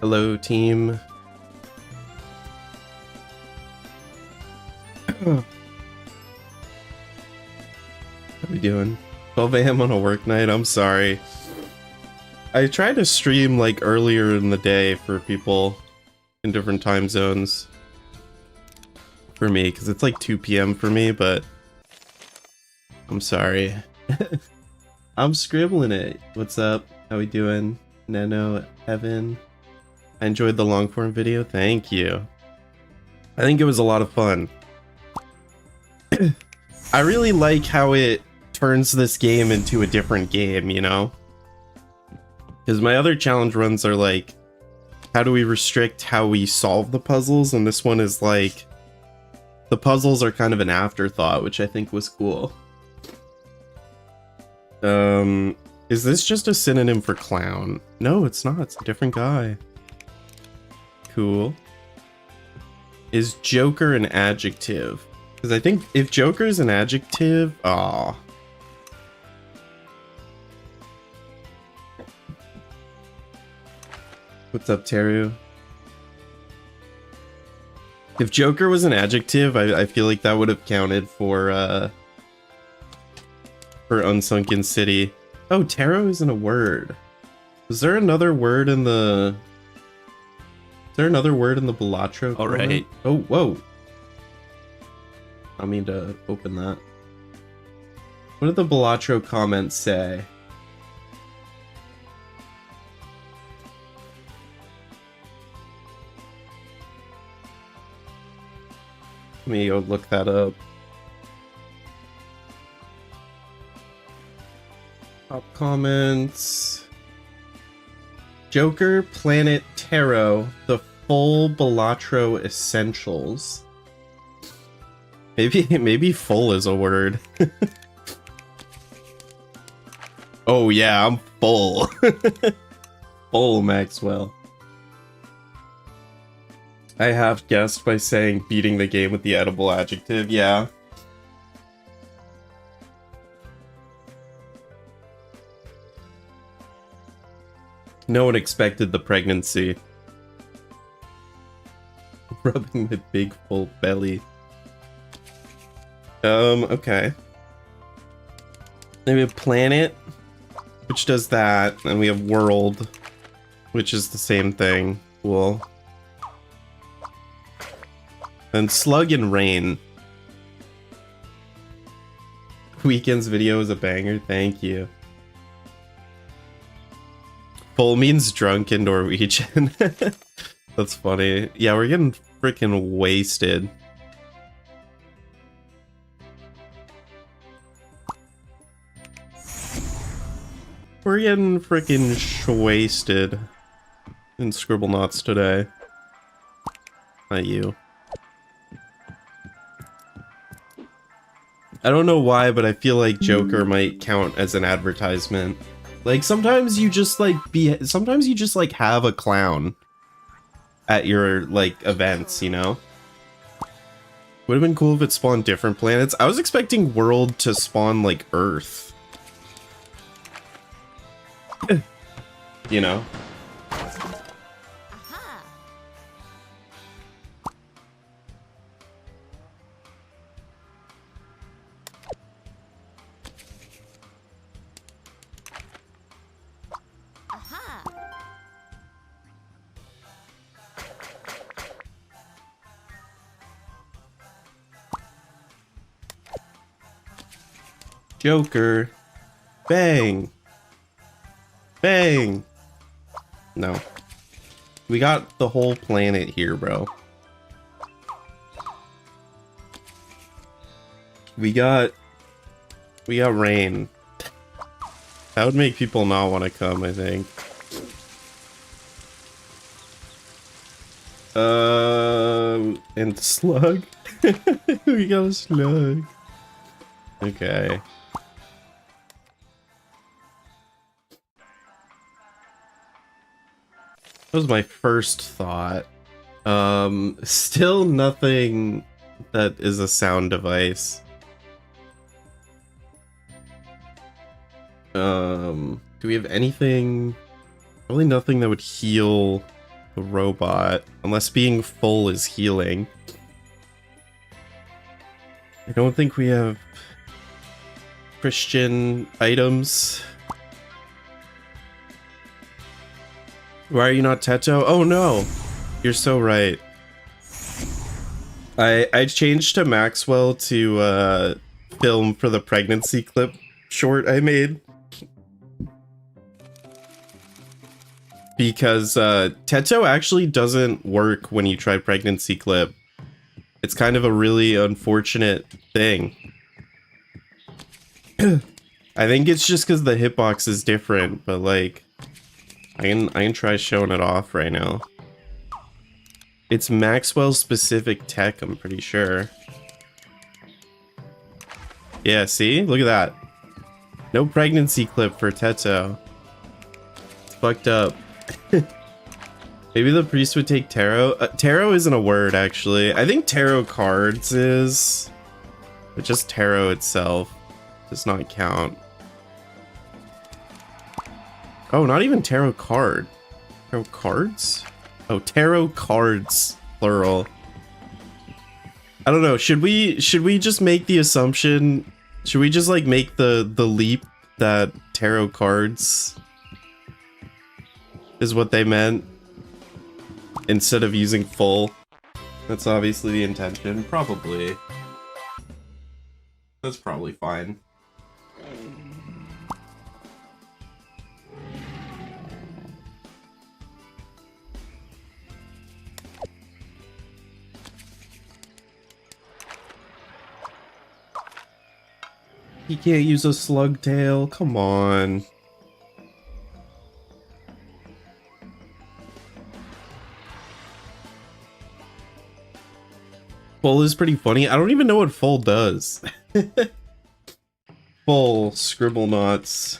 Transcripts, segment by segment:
Hello, team. How we doing? 12 a.m. on a work night? I'm sorry. I tried to stream like earlier in the day for people in different time zones for me, because it's like 2 p.m. for me, but I'm sorry. I'm scribbling it. What's up? How we doing? Nano, Evan. I enjoyed the long form video. Thank you. I think it was a lot of fun. I really like how it turns this game into a different game, you know? Because my other challenge runs are like, how do we restrict how we solve the puzzles? And this one is like, the puzzles are kind of an afterthought, which I think was cool. Is this just a synonym for clown? No, it's not. It's a different guy. Cool. Is Joker an adjective? Because I think if Joker is an adjective, aw. What's up, Teru? If Joker was an adjective, I feel like that would have counted for Unsunken City. Oh, tarot isn't a word. Is there another word in the... Is there another word in the Balatro? All right. Oh, whoa. I mean to open that. What did the Balatro comments say? Let me go look that up. Top comments. Joker, Planet, Tarot, the full Balatro essentials. Maybe full is a word. Oh yeah, I'm full. Full, Maxwell. I half guessed by saying beating the game with the edible adjective, yeah. No one expected the pregnancy. Rubbing my big full belly. Okay. Then we have planet, which does that, and we have world, which is the same thing. Cool. Then slug and rain. Weekend's video is a banger, thank you. Full means drunk in Norwegian. That's funny. Yeah, we're getting freaking wasted. We're getting freaking wasted in Scribblenauts today. Not you. I don't know why, but I feel like Joker might count as an advertisement. Like sometimes you just like have a clown at your like events, you know? Would have been cool if it spawned different planets. I was expecting world to spawn like Earth. You know? Joker. Bang. Bang. No. We got the whole planet here, bro. We got rain. That would make people not want to come, I think. And slug. We got a slug. Okay. That was my first thought. Still nothing that is a sound device. Do we have anything? Probably nothing that would heal the robot. Unless being full is healing. I don't think we have Christian items. Why are you not Teto? Oh no! You're so right. I changed to Maxwell to film for the pregnancy clip short I made. Because Teto actually doesn't work when you try pregnancy clip. It's kind of a really unfortunate thing. I think it's just because the hitbox is different, but like I can try showing it off right now. It's Maxwell specific tech, I'm pretty sure. Yeah, see? Look at that. No pregnancy clip for Teto. It's fucked up. Maybe the priest would take tarot. Tarot isn't a word, actually. I think tarot cards is, but just tarot itself does not count. Oh, not even tarot card. Tarot cards? Oh, tarot cards, plural. I don't know. Should we just make the assumption? Should we just like make the leap that tarot cards is what they meant instead of using full? That's obviously the intention. Probably. That's probably fine. He can't use a slug tail. Come on. Full is pretty funny. I don't even know what full does. Full Scribblenauts.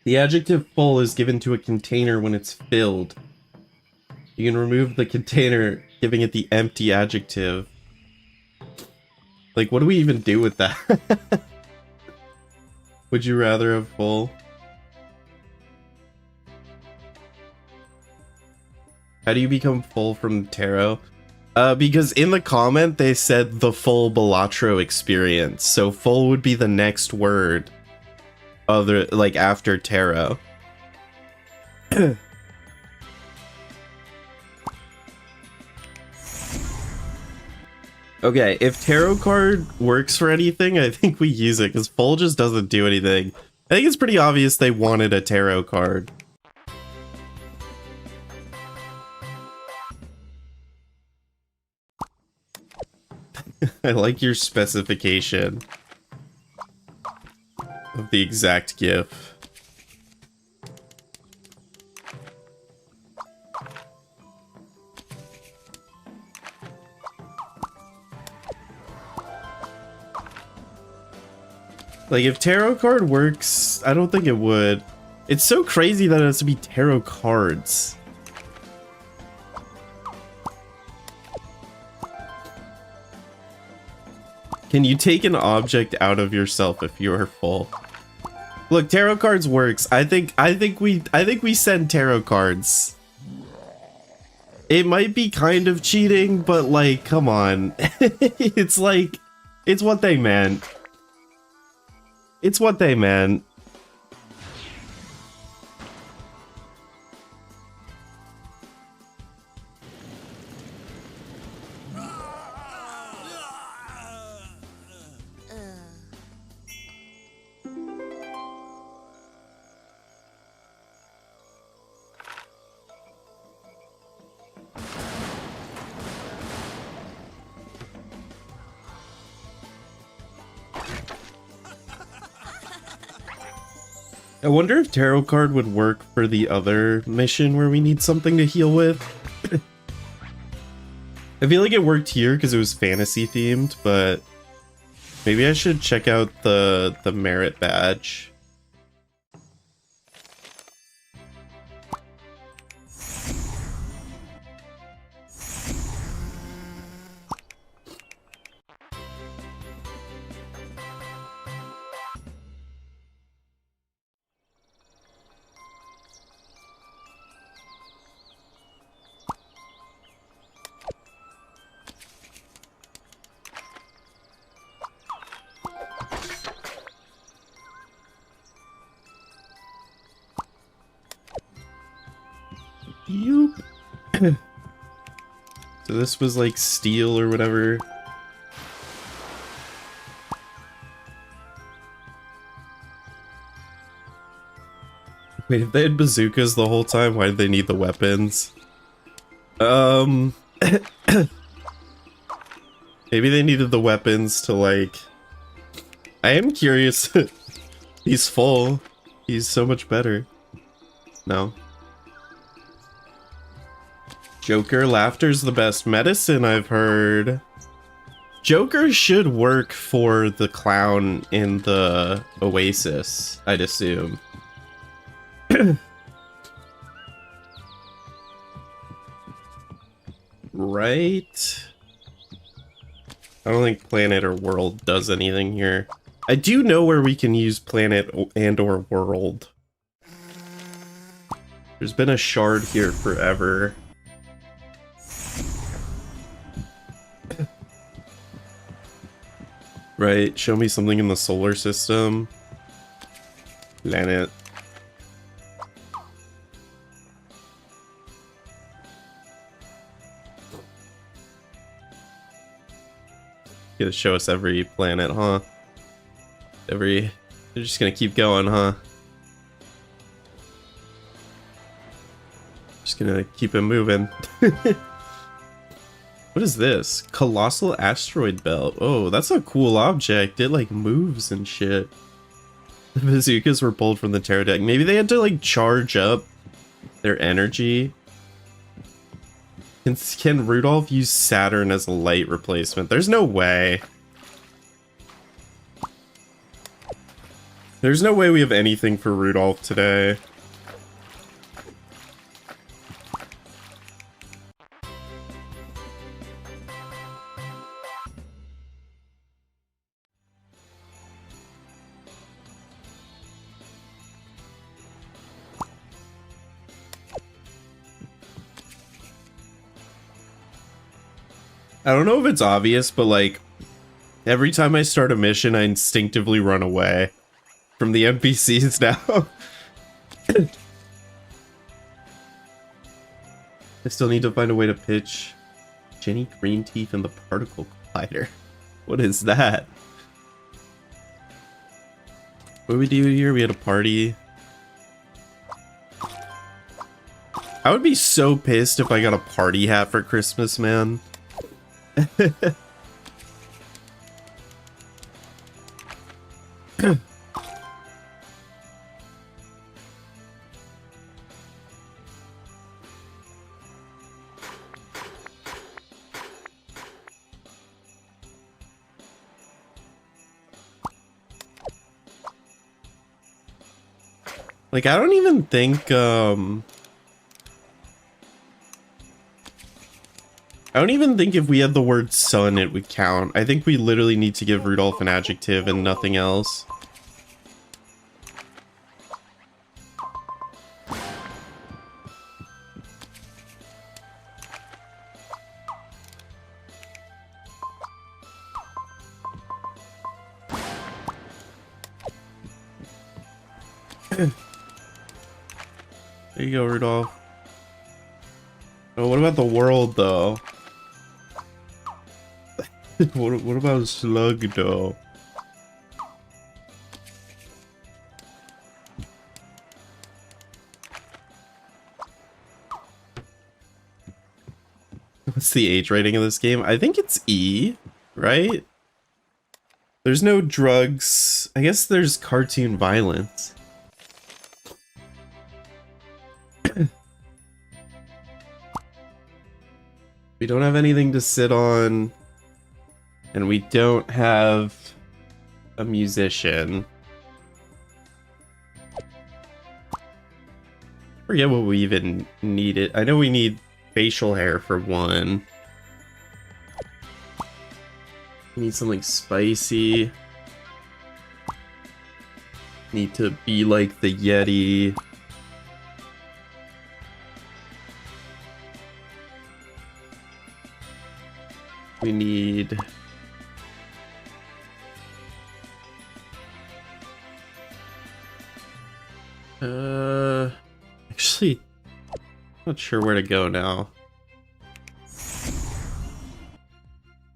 The adjective full is given to a container when it's filled. You can remove the container, giving it the empty adjective. Like, what do we even do with that? Would you rather have full? How do you become full from tarot? Because in the comment they said the full Balatro experience, so full would be the next word other like after tarot. Okay, if tarot card works for anything, I think we use it, because full just doesn't do anything. I think it's pretty obvious they wanted a tarot card. I like your specification of the exact GIF. Like, if tarot card works, I don't think it would. It's so crazy that it has to be tarot cards. Can you take an object out of yourself if you are full? Look, tarot cards works. I think we send tarot cards. It might be kind of cheating, but like, come on. It's like, it's what they meant. It's what they meant. I wonder if tarot card would work for the other mission where we need something to heal with. I feel like it worked here because it was fantasy themed, but maybe I should check out the merit badge. Yoop. So this was like steel or whatever. Wait, if they had bazookas the whole time, why did they need the weapons? Maybe they needed the weapons to like... I am curious. He's full. He's so much better. No. Joker, laughter's the best medicine, I've heard. Joker should work for the clown in the Oasis, I'd assume. Right? I don't think planet or world does anything here. I do know where we can use planet and or world. There's been a shard here forever. Right, show me something in the solar system. Planet. Gonna show us every planet, huh? They're just gonna keep going, huh? Just gonna keep it moving. What is this? Colossal asteroid belt. Oh, that's a cool object. It like moves and shit. The bazookas were pulled from the tarot deck. Maybe they had to like charge up their energy. Can Rudolph use Saturn as a light replacement? There's no way. There's no way we have anything for Rudolph today. I don't know if it's obvious, but like, every time I start a mission, I instinctively run away from the NPCs now. I still need to find a way to pitch Jenny Green Teeth in the particle collider. What is that? What did we do here? We had a party. I would be so pissed if I got a party hat for Christmas, man. Like, I don't even think, I don't even think if we had the word sun, it would count. I think we literally need to give Rudolph an adjective and nothing else. There you go, Rudolph. Oh, what about the world, though? What about Slug, though? What's the age rating of this game? I think it's E, right? There's no drugs. I guess there's cartoon violence. We don't have anything to sit on, and we don't have a musician. Forget what we even needed. I know we need facial hair for one. We need something spicy. Need to be like the Yeti. We need... Actually, Not sure where to go now.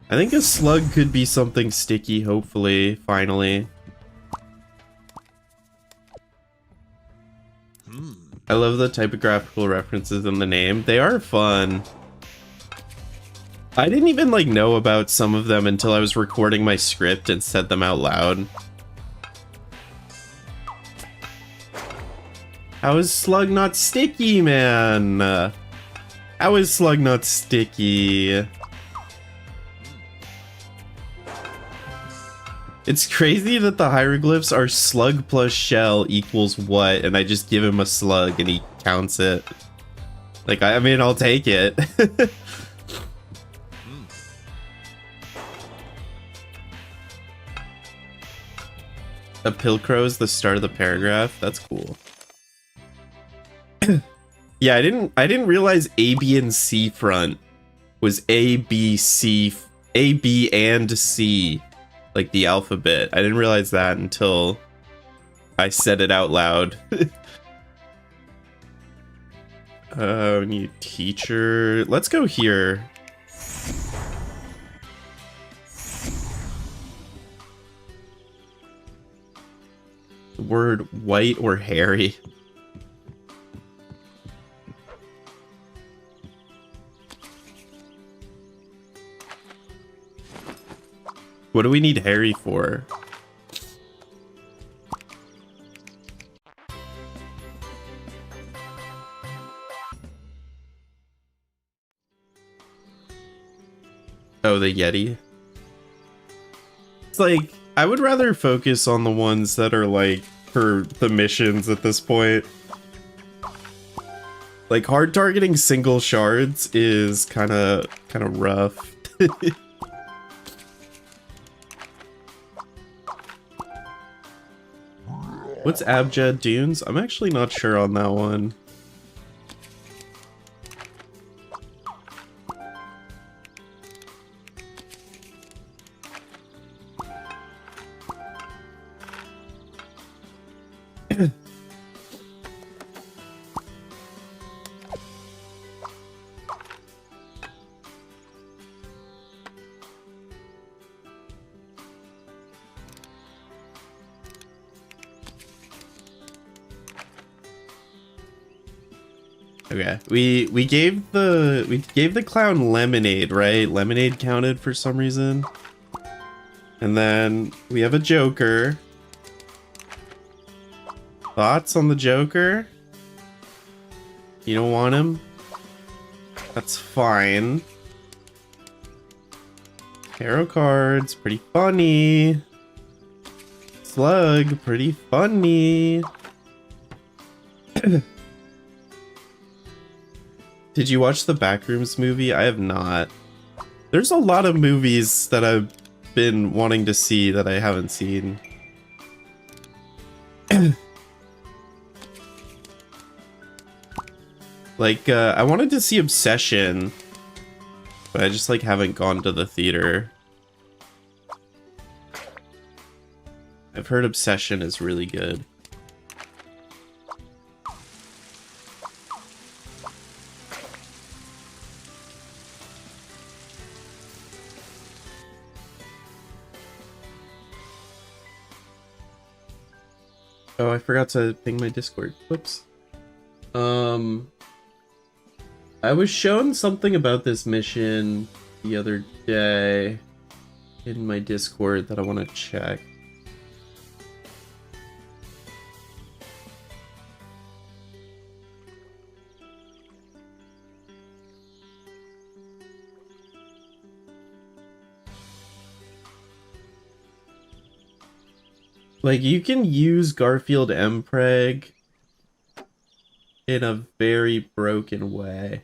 I think a slug could be something sticky, hopefully, finally. I love the typographical references in the name. They are fun. I didn't even like know about some of them until I was recording my script and said them out loud. How is Slug not sticky, man? How is Slug not sticky? It's crazy that the hieroglyphs are slug plus shell equals what, and I just give him a slug and he counts it. Like, I mean, I'll take it. A pilcrow is the start of the paragraph. That's cool. Yeah, I didn't realize A, B, and C front was A, B, C, A, B, and C. Like the alphabet. I didn't realize that until I said it out loud. We need teacher. Let's go here. The word white or hairy. What do we need Harry for? Oh, the Yeti. It's like, I would rather focus on the ones that are like for the missions at this point. Like hard targeting single shards is kind of rough. What's Abjad Dunes? I'm actually not sure on that one. Okay, we gave the clown lemonade, right? Lemonade counted for some reason. And then we have a Joker. Thoughts on the Joker? You don't want him? That's fine. Tarot cards, pretty funny. Slug, pretty funny. Did you watch the Backrooms movie? I have not. There's a lot of movies that I've been wanting to see that I haven't seen. Like, I wanted to see Obsession, but I just, like, haven't gone to the theater. I've heard Obsession is really good. Oh, I forgot to ping my Discord. Whoops. I was shown something about this mission the other day in my Discord that I want to check. Like, you can use Garfield Mpreg in a very broken way.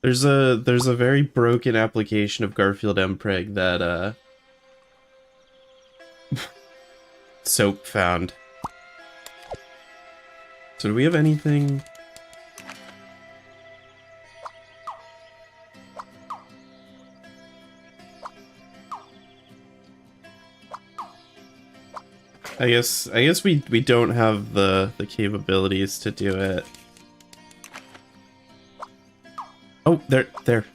There's a very broken application of Garfield Mpreg that Soap found. So do we have anything? I guess we don't have the capabilities to do it. Oh, there.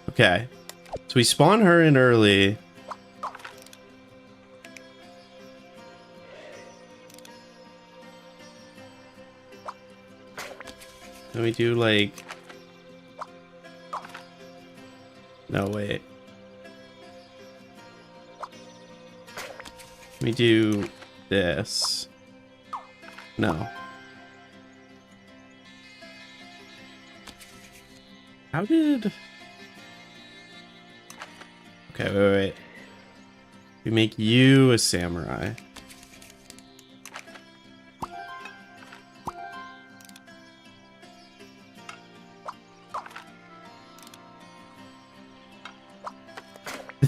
Okay. So we spawn her in early. Then we do like... No, wait. We do this. No. How did... Okay, wait. We make you a samurai.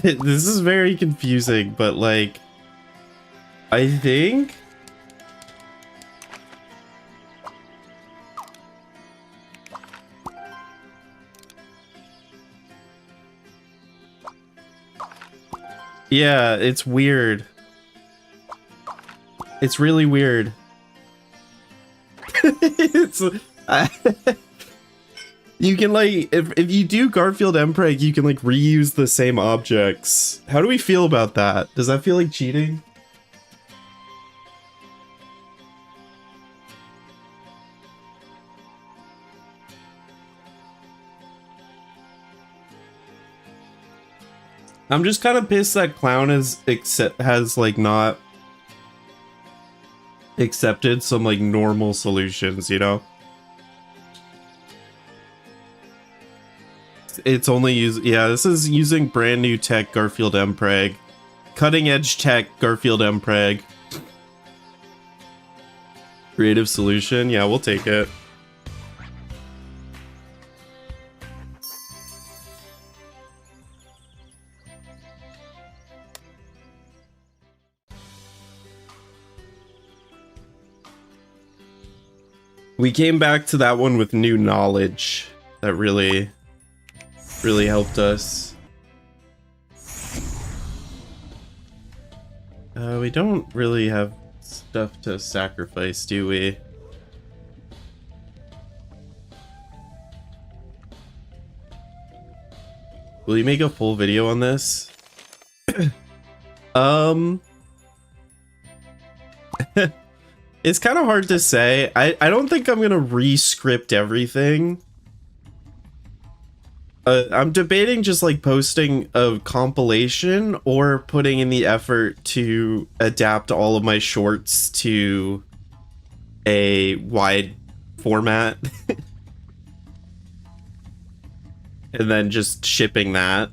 This is very confusing, but like... I think... Yeah, it's weird. It's really weird. It's... You can like, if you do Garfield Mpreg, you can like reuse the same objects. How do we feel about that? Does that feel like cheating? I'm just kind of pissed that Clown has like not accepted some like normal solutions, you know? It's only yeah, this is using brand new tech Garfield Mpreg. Cutting edge tech Garfield Mpreg. Creative solution, yeah, we'll take it. We came back to that one with new knowledge that really helped us. We don't really have stuff to sacrifice, do we? Will you make a full video on this? It's kind of hard to say. I don't think I'm gonna re-script everything. I'm debating just like posting a compilation or putting in the effort to adapt all of my shorts to a wide format. And then just shipping that.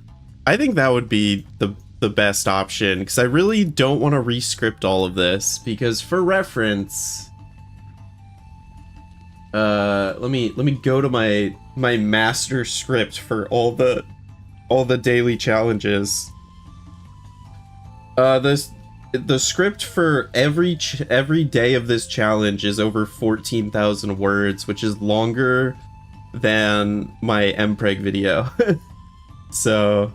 I think that would be the best option, because I really don't want to re-script all of this, because for reference, let me go to my master script for all the daily challenges. The script for every day of this challenge is over 14,000 words, which is longer than my Mpreg video. So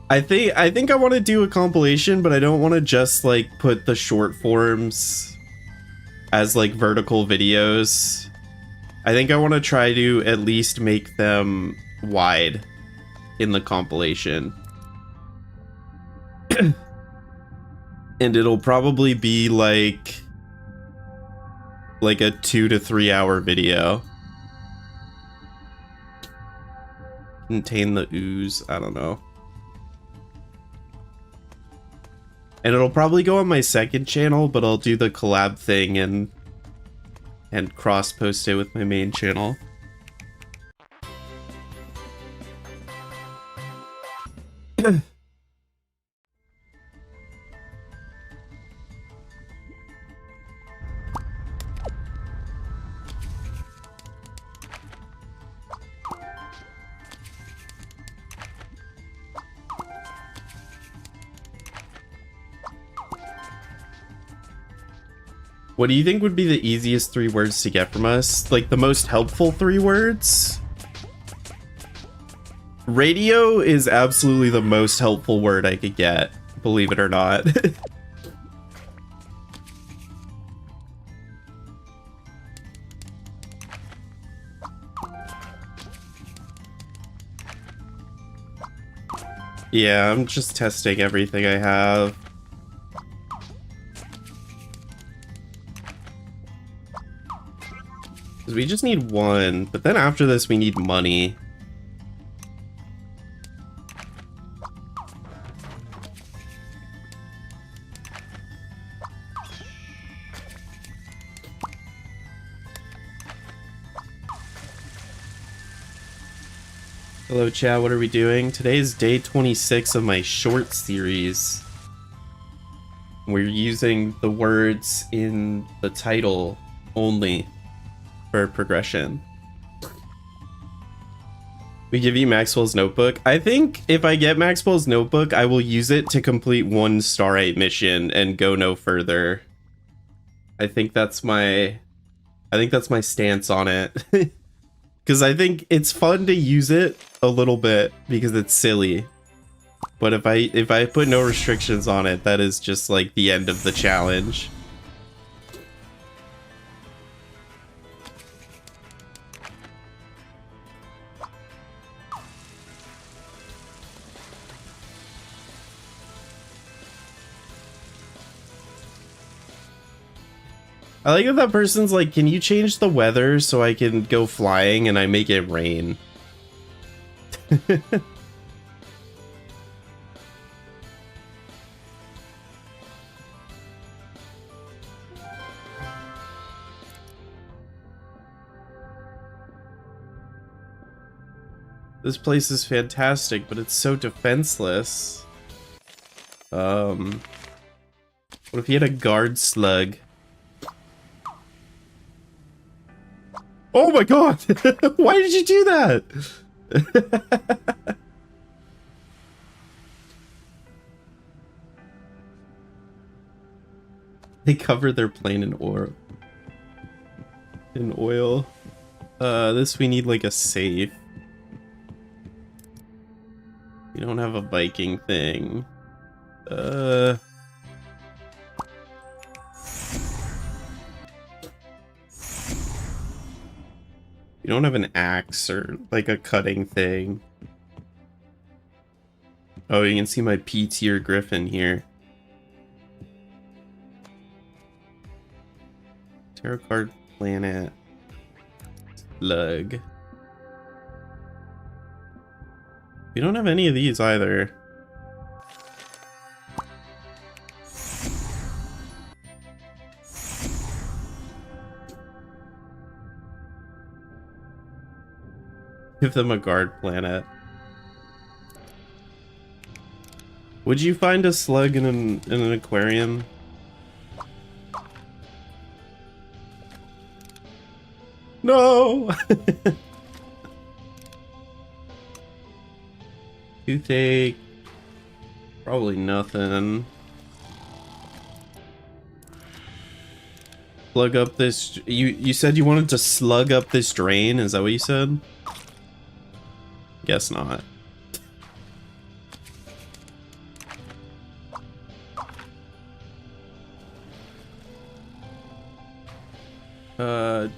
I think I want to do a compilation, but I don't want to just like put the short forms as like vertical videos. I think I want to try to at least make them wide in the compilation. And it'll probably be like a 2 to 3 hour video. Contain the ooze, I don't know. And it'll probably go on my second channel, but I'll do the collab thing and cross post it with my main channel. What do you think would be the easiest 3 words to get from us? Like the most helpful 3 words? Radio is absolutely the most helpful word I could get, believe it or not. Yeah, I'm just testing everything I have. Because we just need 1, but then after this we need money. Hello chat, what are we doing? Today is day 26 of my short series. We're using the words in the title only for progression. We give you Maxwell's notebook. I think if I get Maxwell's notebook, I will use it to complete 1 Star 8 mission and go no further. I think that's my stance on it. Because I think it's fun to use it a little bit because it's silly. But if I put no restrictions on it, that is just like the end of the challenge. I like that person's like, can you change the weather so I can go flying, and I make it rain? This place is fantastic, but it's so defenseless. What if you had a guard slug? Oh my god! Why did you do that? They cover their plane in oil. This we need like a safe. We don't have a Viking thing. You don't have an axe or like a cutting thing. Oh, you can see my P tier griffin here. Tarot card planet. Slug. We don't have any of these either. Give them a guard planet. Would you find a slug in an aquarium? No! Toothache. Probably nothing. Slug up this. You said you wanted to slug up this drain? Is that what you said? Guess not.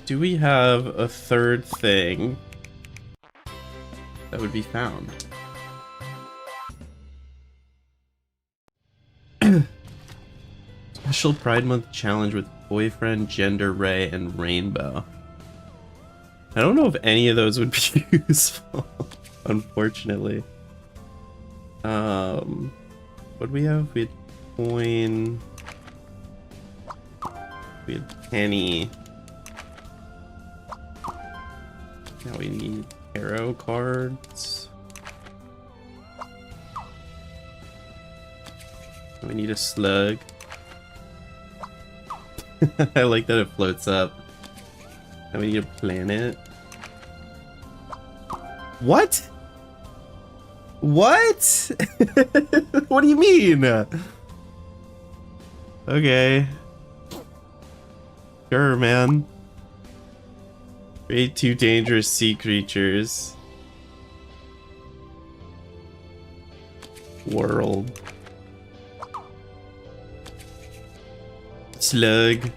Do we have a third thing that would be found? Special Pride Month challenge with boyfriend, gender, ray, and rainbow. I don't know if any of those would be useful, unfortunately. What do we have? We had coin. We had penny. Now we need tarot cards. We need a slug. I like that it floats up. Now we need a planet. What? What? What do you mean? Okay. Sure, man. Create 2 dangerous sea creatures. World. Slug.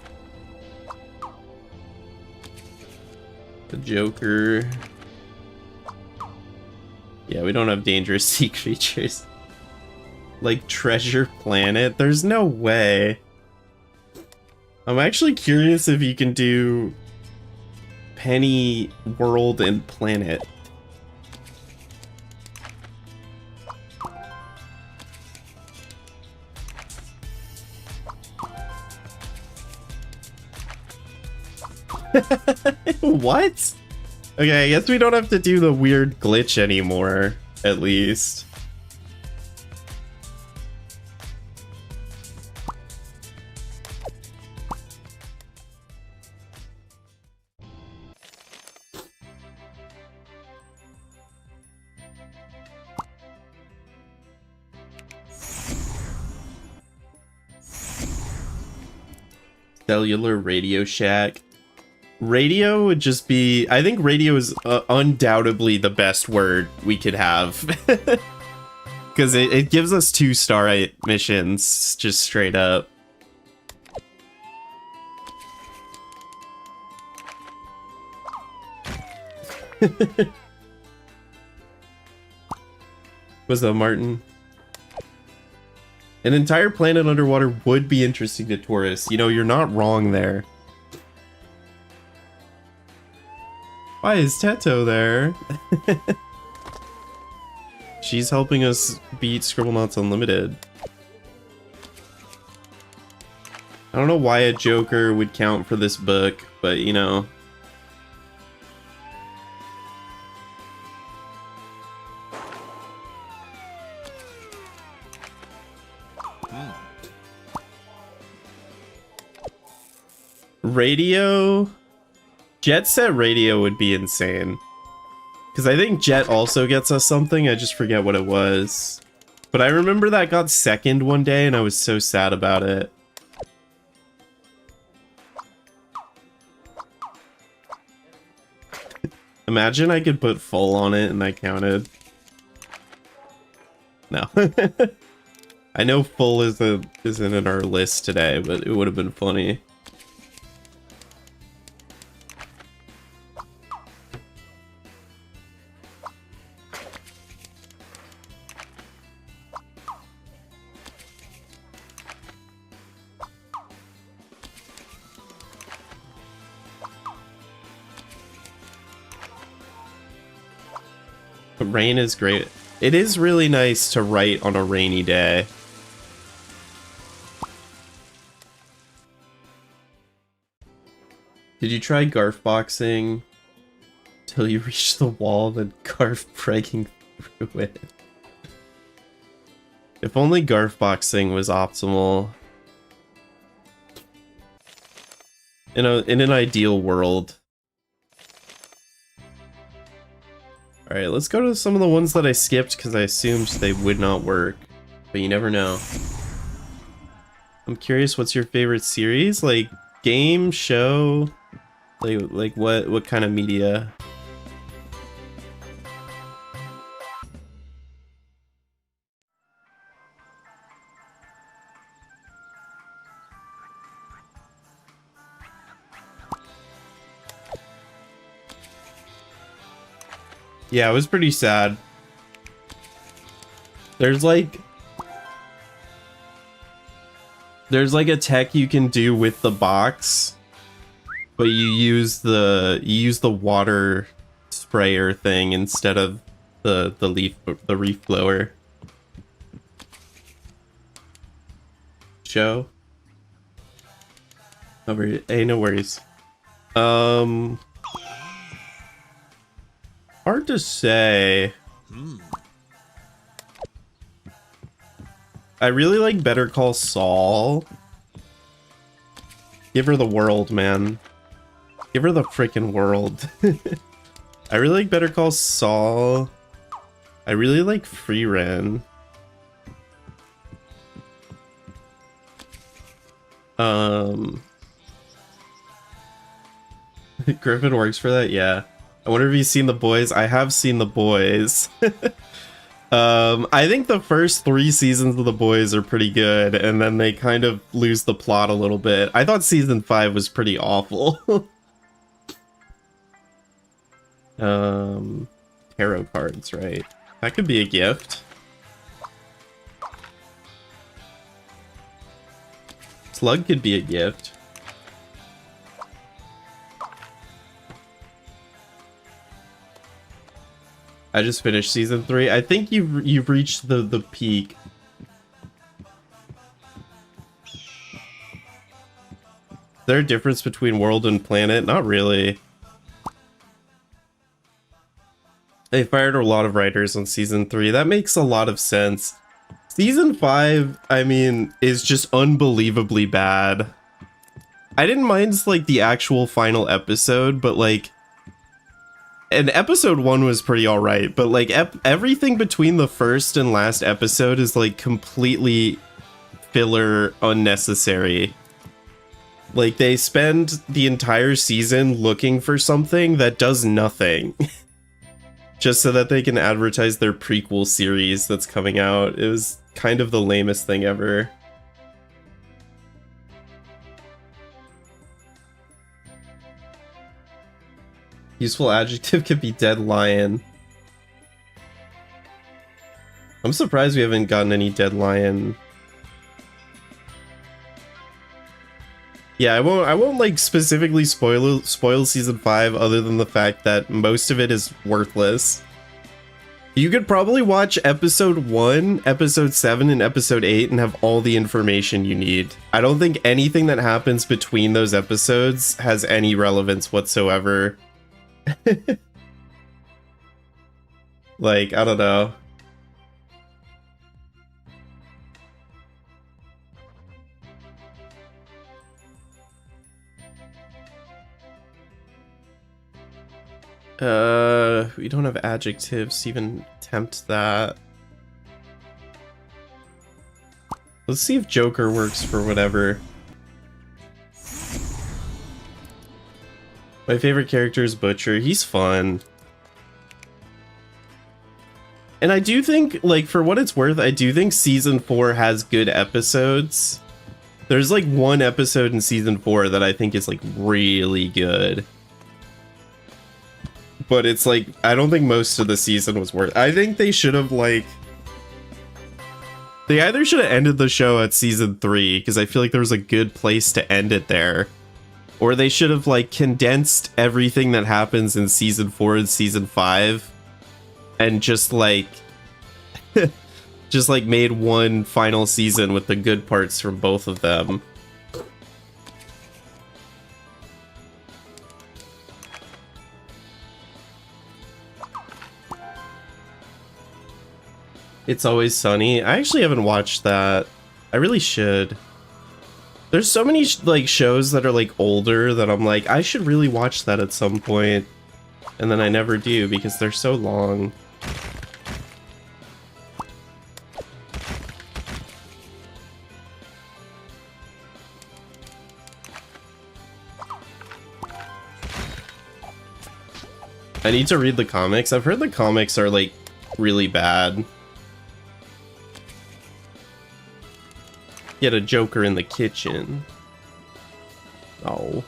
The Joker. Yeah, we don't have dangerous sea creatures. Like Treasure Planet? There's no way. I'm actually curious if you can do Penny, World, and Planet. What? Okay, I guess we don't have to do the weird glitch anymore, at least. Cellular Radio Shack. Radio would just be... I think radio is undoubtedly the best word we could have. Because it gives us 2-star missions, just straight up. What's up, Martin? An entire planet underwater would be interesting to tourists. You know, you're not wrong there. Why is Teto there? She's helping us beat Scribblenauts Unlimited. I don't know why a Joker would count for this book, but you know. Radio? Jet Set Radio would be insane. Because I think Jet also gets us something, I just forget what it was. But I remember that got second one day and I was so sad about it. Imagine I could put full on it and I counted. No. I know full isn't in our list today, but it would have been funny. Rain is great. It is really nice to write on a rainy day. Did you try Garf boxing till you reach the wall, then Garf breaking through it? If only Garf boxing was optimal. In an ideal world. Alright, let's go to some of the ones that I skipped because I assumed they would not work. But you never know. I'm curious, what's your favorite series? Like, game, show? Like what kind of media? Yeah, it was pretty sad. There's like a tech you can do with the box, but you use the water sprayer thing instead of the reef blower. Show. Hey, no worries. Hard to say. I really like Better Call Saul. Give her the world, man. Give her the freaking world. I really like Better Call Saul. I really like Free Ren. Griffin works for that? Yeah. I wonder if you've seen The Boys. I have seen The Boys. I think the first 3 seasons of The Boys are pretty good, and then they kind of lose the plot a little bit. I thought season 5 was pretty awful. Tarot cards, right? That could be a gift. Slug could be a gift. I just finished season 3. I think you've reached the peak. Is there a difference between world and planet? Not really. They fired a lot of writers on season 3. That makes a lot of sense. Season 5, I mean, is just unbelievably bad. I didn't mind like the actual final episode, but like, and episode 1 was pretty alright, but like everything between the first and last episode is like completely filler, unnecessary. Like they spend the entire season looking for something that does nothing. Just so that they can advertise their prequel series that's coming out. It was kind of the lamest thing ever. Useful adjective could be dead lion. I'm surprised we haven't gotten any dead lion. Yeah, I won't like specifically spoil season 5 other than the fact that most of it is worthless. You could probably watch episode 1, episode 7, and episode 8 and have all the information you need. I don't think anything that happens between those episodes has any relevance whatsoever. Like, I don't know. We don't have adjectives to even attempt that. Let's see if Joker works for whatever. My favorite character is Butcher. He's fun. And I do think, like, for what it's worth, I do think season 4 has good episodes. There's like one episode in season 4 that I think is like really good. But it's like, I don't think most of the season was worth it. I think they should have like... They either should have ended the show at season 3, because I feel like there was a good place to end it there. Or they should have like condensed everything that happens in season 4 and season 5. And just like... just like made one final season with the good parts from both of them. It's Always Sunny. I actually haven't watched that. I really should. There's so many like shows that are like older that I'm like, I should really watch that at some point. And then I never do because they're so long. I need to read the comics. I've heard the comics are like really bad. Get a Joker in the kitchen. Oh.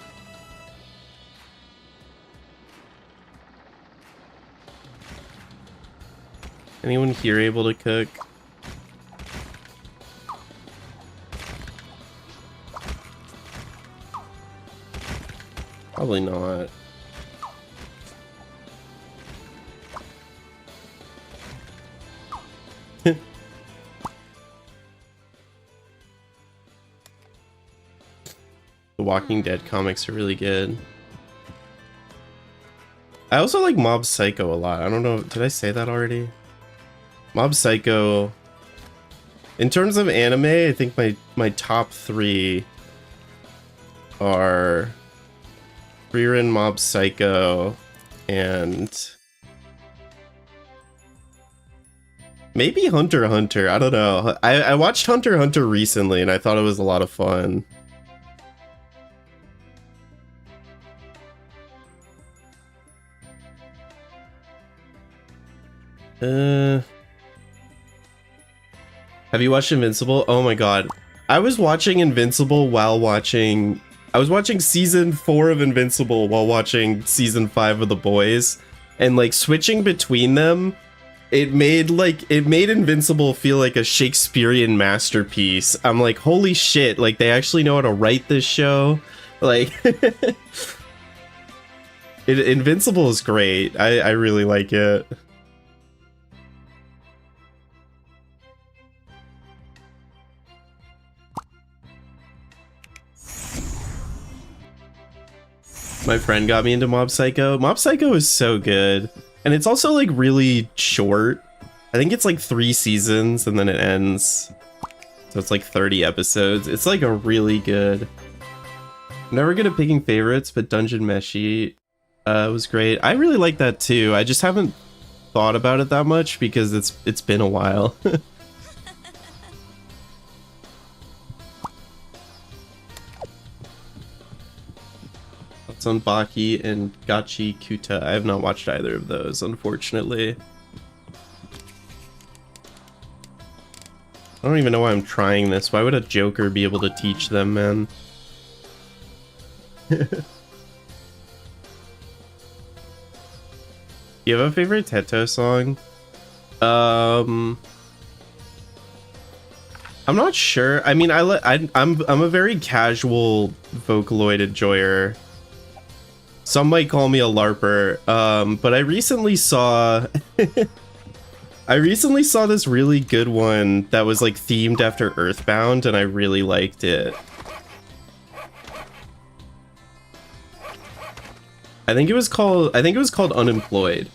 Anyone here able to cook? Probably not. The Walking Dead comics are really good. I also like Mob Psycho a lot. I don't know, did I say that already? Mob Psycho. In terms of anime, I think my top 3 are Frieren, Mob Psycho, and maybe Hunter x Hunter. I don't know. I watched Hunter x Hunter recently and I thought it was a lot of fun. Have you watched Invincible? Oh my god. I was watching Invincible while watching... I was watching season 4 of Invincible while watching season 5 of The Boys. And like switching between them, it made Invincible feel like a Shakespearean masterpiece. I'm like, holy shit, like they actually know how to write this show. Like Invincible is great. I really like it. My friend got me into Mob Psycho. Mob Psycho is so good. And it's also like really short. I think it's like 3 seasons and then it ends. So it's like 30 episodes. It's like a really good... I'm never good at picking favorites, but Dungeon Meshi was great. I really like that too. I just haven't thought about it that much because it's been a while. On Baki and Gachi Kuta. I have not watched either of those, unfortunately. I don't even know why I'm trying this. Why would a Joker be able to teach them, man? You have a favorite Teto song? I'm not sure. I mean, I'm a very casual Vocaloid enjoyer. Some might call me a LARPer, but I recently saw this really good one that was like themed after Earthbound, and I really liked it. I think it was called Unemployed.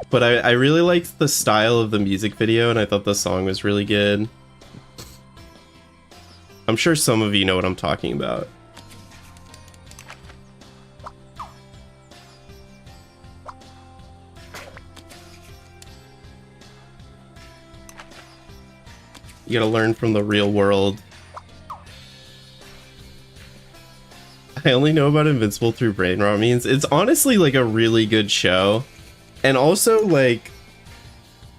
But I really liked the style of the music video, and I thought the song was really good. I'm sure some of you know what I'm talking about. You gotta learn from the real world. I only know about Invincible through Brain Rot Memes. It's honestly like a really good show. And also like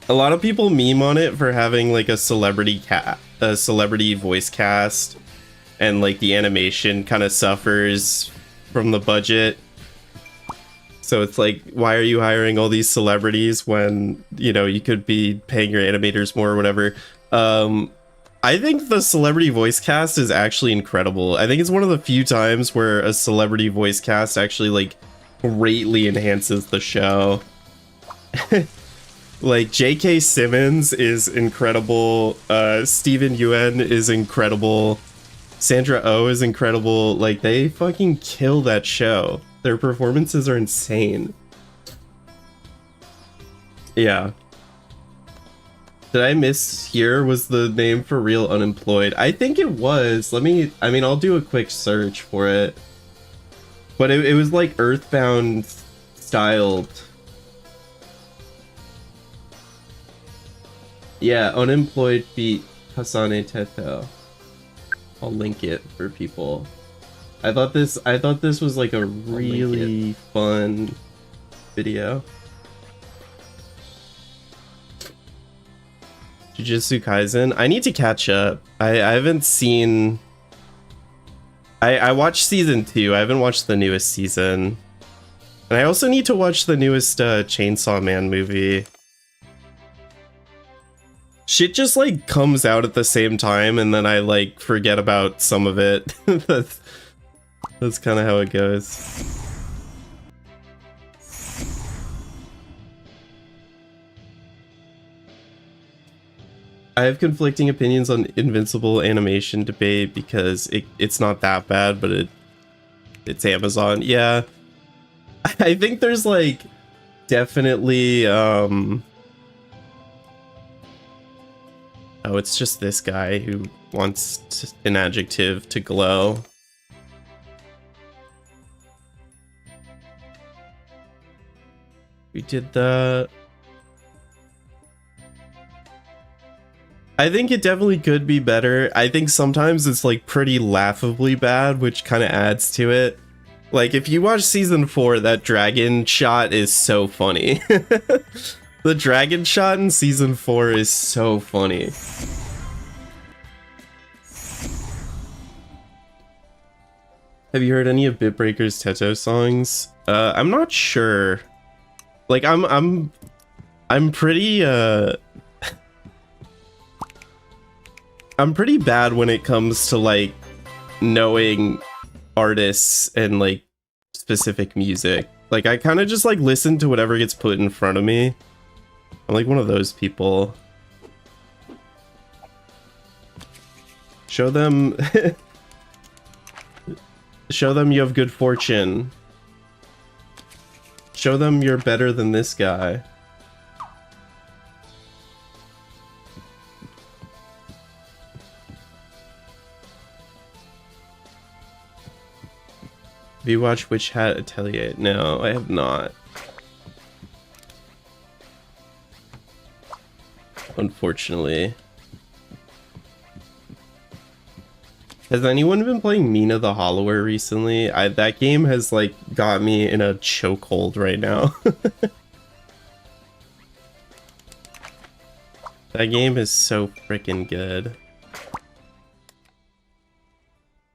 a lot of people meme on it for having like a celebrity voice cast, and like the animation kind of suffers from the budget. So it's like, why are you hiring all these celebrities when, you know, you could be paying your animators more or whatever. I think the celebrity voice cast is actually incredible. I think it's one of the few times where a celebrity voice cast actually like greatly enhances the show. Like J.K. Simmons is incredible. Steven Yeun is incredible. Sandra Oh is incredible. Like they fucking kill that show. Their performances are insane. Yeah. Did I miss here was the name for real Unemployed? I think it was. I mean, I'll do a quick search for it. But it was like Earthbound styled. Yeah, Unemployed feat Hasane Teto. I'll link it for people. I thought this was like a really fun video. Jujutsu Kaisen. I need to catch up. I haven't seen... I watched season 2. I haven't watched the newest season. And I also need to watch the newest Chainsaw Man movie. Shit just like comes out at the same time and then I like forget about some of it. That's kind of how it goes. I have conflicting opinions on Invincible animation debate because it's not that bad, but it's Amazon. Yeah. I think there's like definitely oh, it's just this guy who wants an adjective to glow. We did that. I think it definitely could be better. I think sometimes it's like pretty laughably bad, which kind of adds to it. Like, if you watch season 4, that dragon shot is so funny. The dragon shot in season 4 is so funny. Have you heard any of Bitbreaker's Teto songs? I'm not sure. Like, I'm pretty I'm pretty bad when it comes to like knowing artists and like specific music. Like, I kind of just like listen to whatever gets put in front of me. I'm like one of those people. Show them show them you have good fortune. Show them you're better than this guy. Have you watched Witch Hat Atelier? No, I have not. Unfortunately. Has anyone been playing Mina the Hollower recently? That game has like got me in a chokehold right now. That game is so freaking good.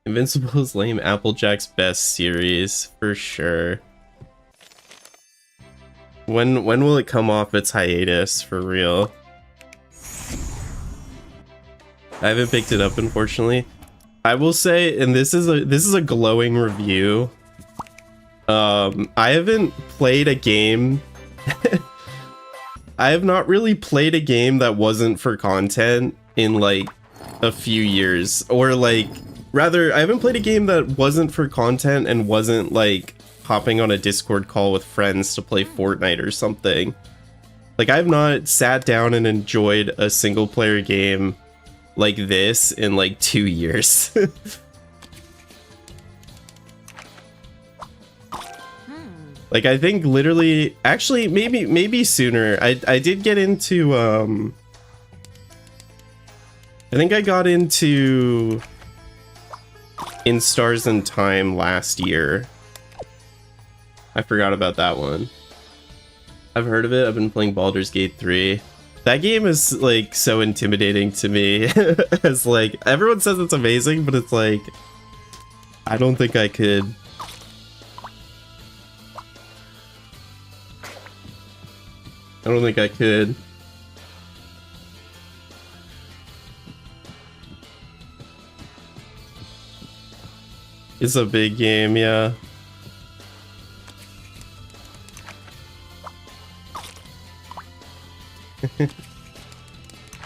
Invincible is lame. Applejack's best series for sure. When will it come off its hiatus for real? I haven't picked it up, unfortunately. I will say, and this is a glowing review. I haven't played a game. I have not really played a game that wasn't for content in like a few years, or like rather, I haven't played a game that wasn't for content and wasn't like hopping on a Discord call with friends to play Fortnite or something. Like, I've not sat down and enjoyed a single player game like this in like 2 years. Like, I think literally, actually maybe sooner. I did get into I think I got into In Stars and Time last year. I forgot about that one. I've heard of it. I've been playing Baldur's Gate 3. That game is like so intimidating to me. It's like, everyone says it's amazing, but it's like, I don't think I could. I don't think I could. It's a big game, yeah.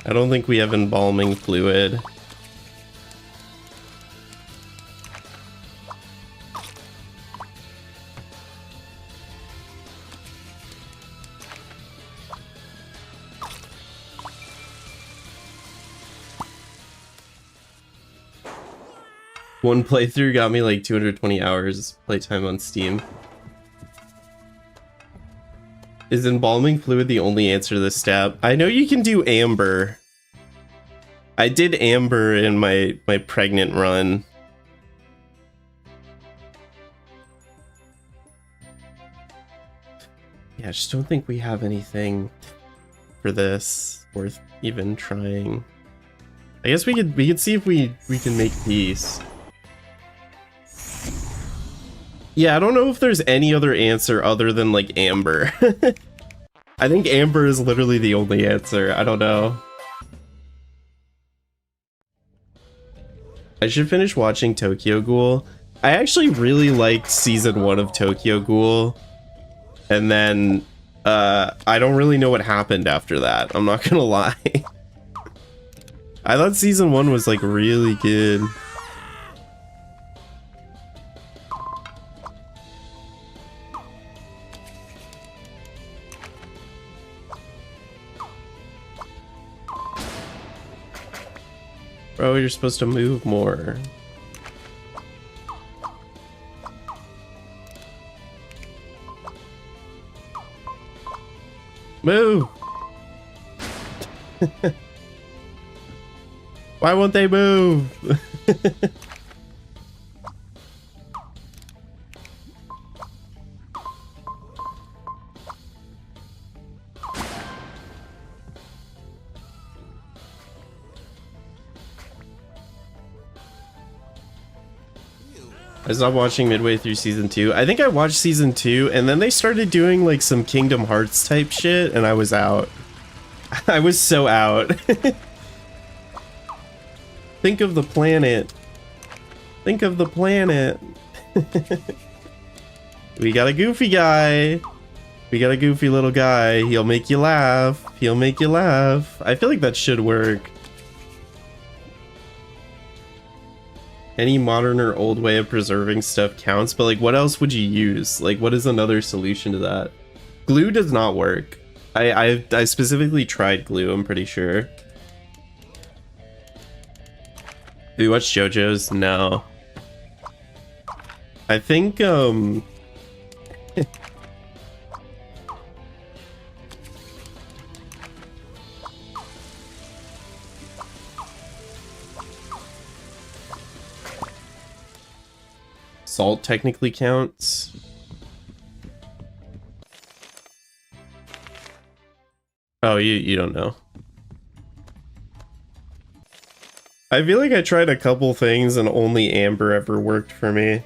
I don't think we have embalming fluid. One playthrough got me like 220 hours playtime on Steam. Is embalming fluid the only answer to this stab? I know you can do amber. I did amber in my pregnant run. Yeah, I just don't think we have anything for this worth even trying. I guess we could see if we can make peace. Yeah, I don't know if there's any other answer other than like amber. I think amber is literally the only answer. I don't know. I should finish watching Tokyo Ghoul. I actually really liked season 1 of Tokyo Ghoul. And then I don't really know what happened after that. I'm not gonna lie. I thought season 1 was like really good. Bro, you're supposed to move more. Move! Why won't they move? I stopped watching midway through season 2. I think I watched season 2 and then they started doing like some Kingdom Hearts type shit and I was out. I was so out. Think of the planet. Think of the planet. We got a goofy guy. We got a goofy little guy. He'll make you laugh. He'll make you laugh. I feel like that should work. Any modern or old way of preserving stuff counts, but like what else would you use? Like what is another solution to that? Glue does not work. I specifically tried glue, I'm pretty sure. Have you watched JoJo's? No. I think salt technically counts. Oh, you don't know. I feel like I tried a couple things and only amber ever worked for me.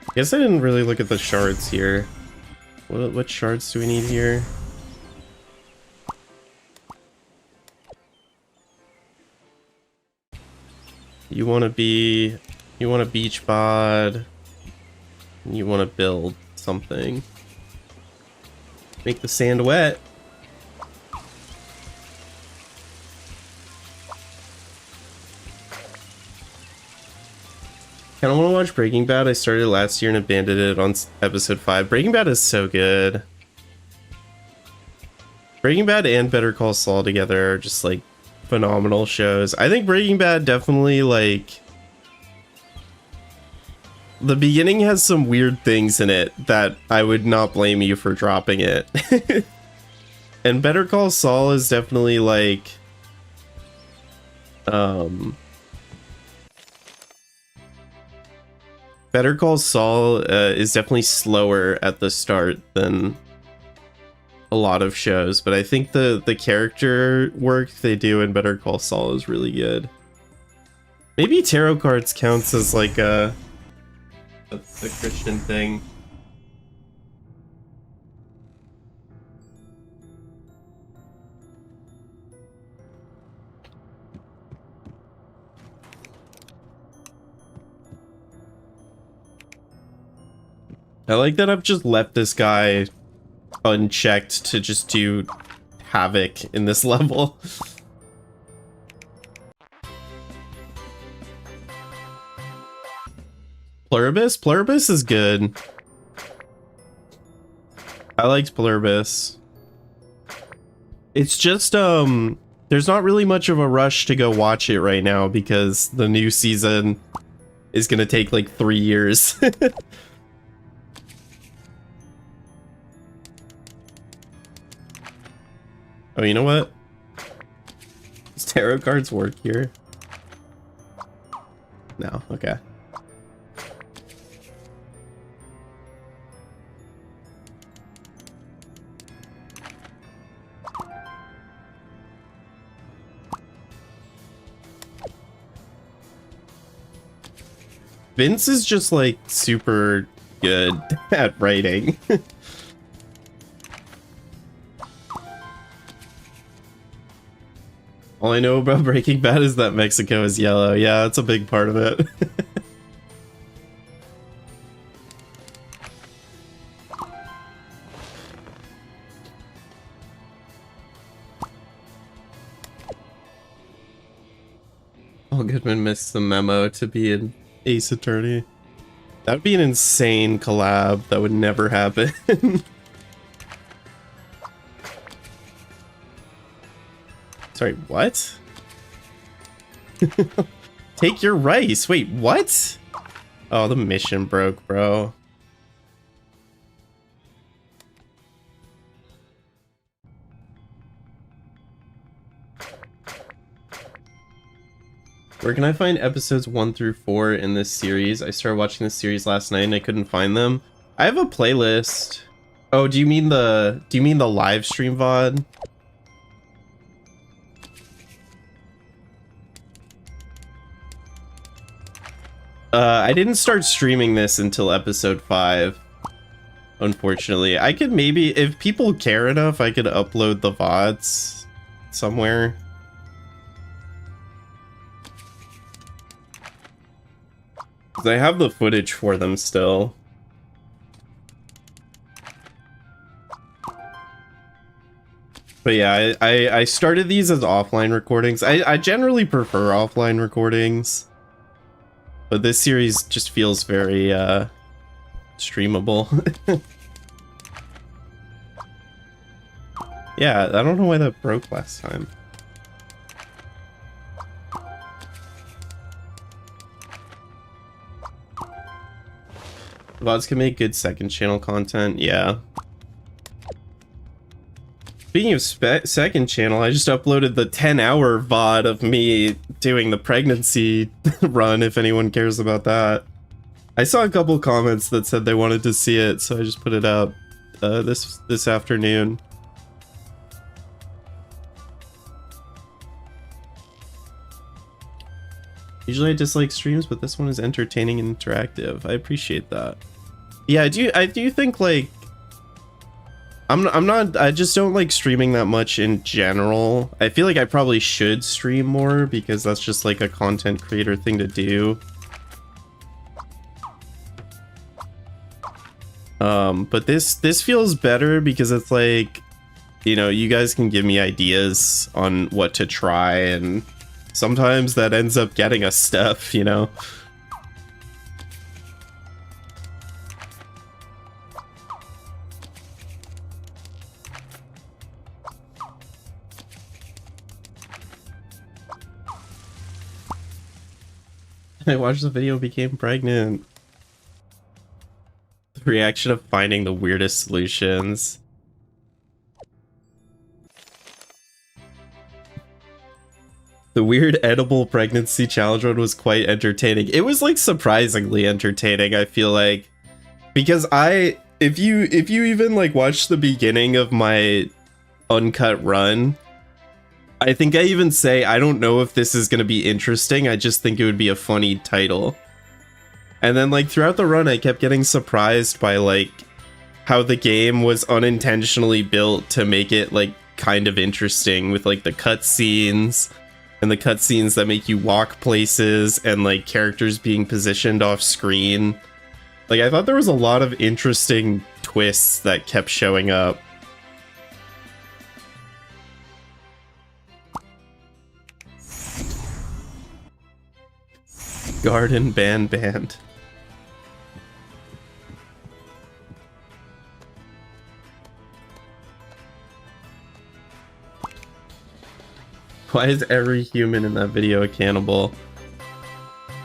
I guess I didn't really look at the shards here. What shards do we need here? You want to beach bod. You want to build something. Make the sand wet. I don't want to watch Breaking Bad. I started last year and abandoned it on episode 5. Breaking Bad is so good. Breaking Bad and Better Call Saul together are just like phenomenal shows. I think Breaking Bad definitely like the beginning has some weird things in it that I would not blame you for dropping it. And Better Call Saul is definitely like Better Call Saul is definitely slower at the start than a lot of shows, but I think the character work they do in Better Call Saul is really good. Maybe tarot cards counts as like a Christian thing. I like that I've just left this guy unchecked to just do havoc in this level. Pluribus? Pluribus is good. I liked Pluribus. It's just, there's not really much of a rush to go watch it right now because the new season is gonna take like 3 years. Oh, you know what? Does tarot cards work here? No, okay. Vince is just like super good at writing. All I know about Breaking Bad is that Mexico is yellow. Yeah, that's a big part of it. Paul Goodman missed the memo to be an Ace Attorney. That would be an insane collab. That would never happen. Sorry, what? Take your rice. Wait, what? Oh, the mission broke, bro. Where can I find episodes 1 through 4 in this series? I started watching this series last night and I couldn't find them. I have a playlist. Oh, do you mean the live stream VOD? I didn't start streaming this until episode 5. Unfortunately, I could maybe, if people care enough, I could upload the VODs somewhere. I have the footage for them still. But yeah, I started these as offline recordings. I generally prefer offline recordings. But this series just feels very streamable. Yeah, I don't know why that broke last time. VODs can make good second channel content, yeah. Speaking of second channel, I just uploaded the 10-hour VOD of me doing the pregnancy run, if anyone cares about that. I saw a couple comments that said they wanted to see it, so I just put it up this afternoon. Usually I dislike streams, but this one is entertaining and interactive. I appreciate that. Yeah, I do think, like, I just don't like streaming that much in general. I feel like I probably should stream more because that's just like a content creator thing to do. But this feels better because it's like, you know, you guys can give me ideas on what to try, and sometimes that ends up getting us stuff, you know? I watched the video, became pregnant. The reaction of finding the weirdest solutions. The weird edible pregnancy challenge one was quite entertaining. It was like surprisingly entertaining, I feel like. Because if you even like watch the beginning of my uncut run, I think I even say, I don't know if this is going to be interesting, I just think it would be a funny title. And then like throughout the run, I kept getting surprised by like how the game was unintentionally built to make it like kind of interesting, with like the cutscenes and the cutscenes that make you walk places and like characters being positioned off screen. Like I thought there was a lot of interesting twists that kept showing up. Garden band. Why is every human in that video a cannibal?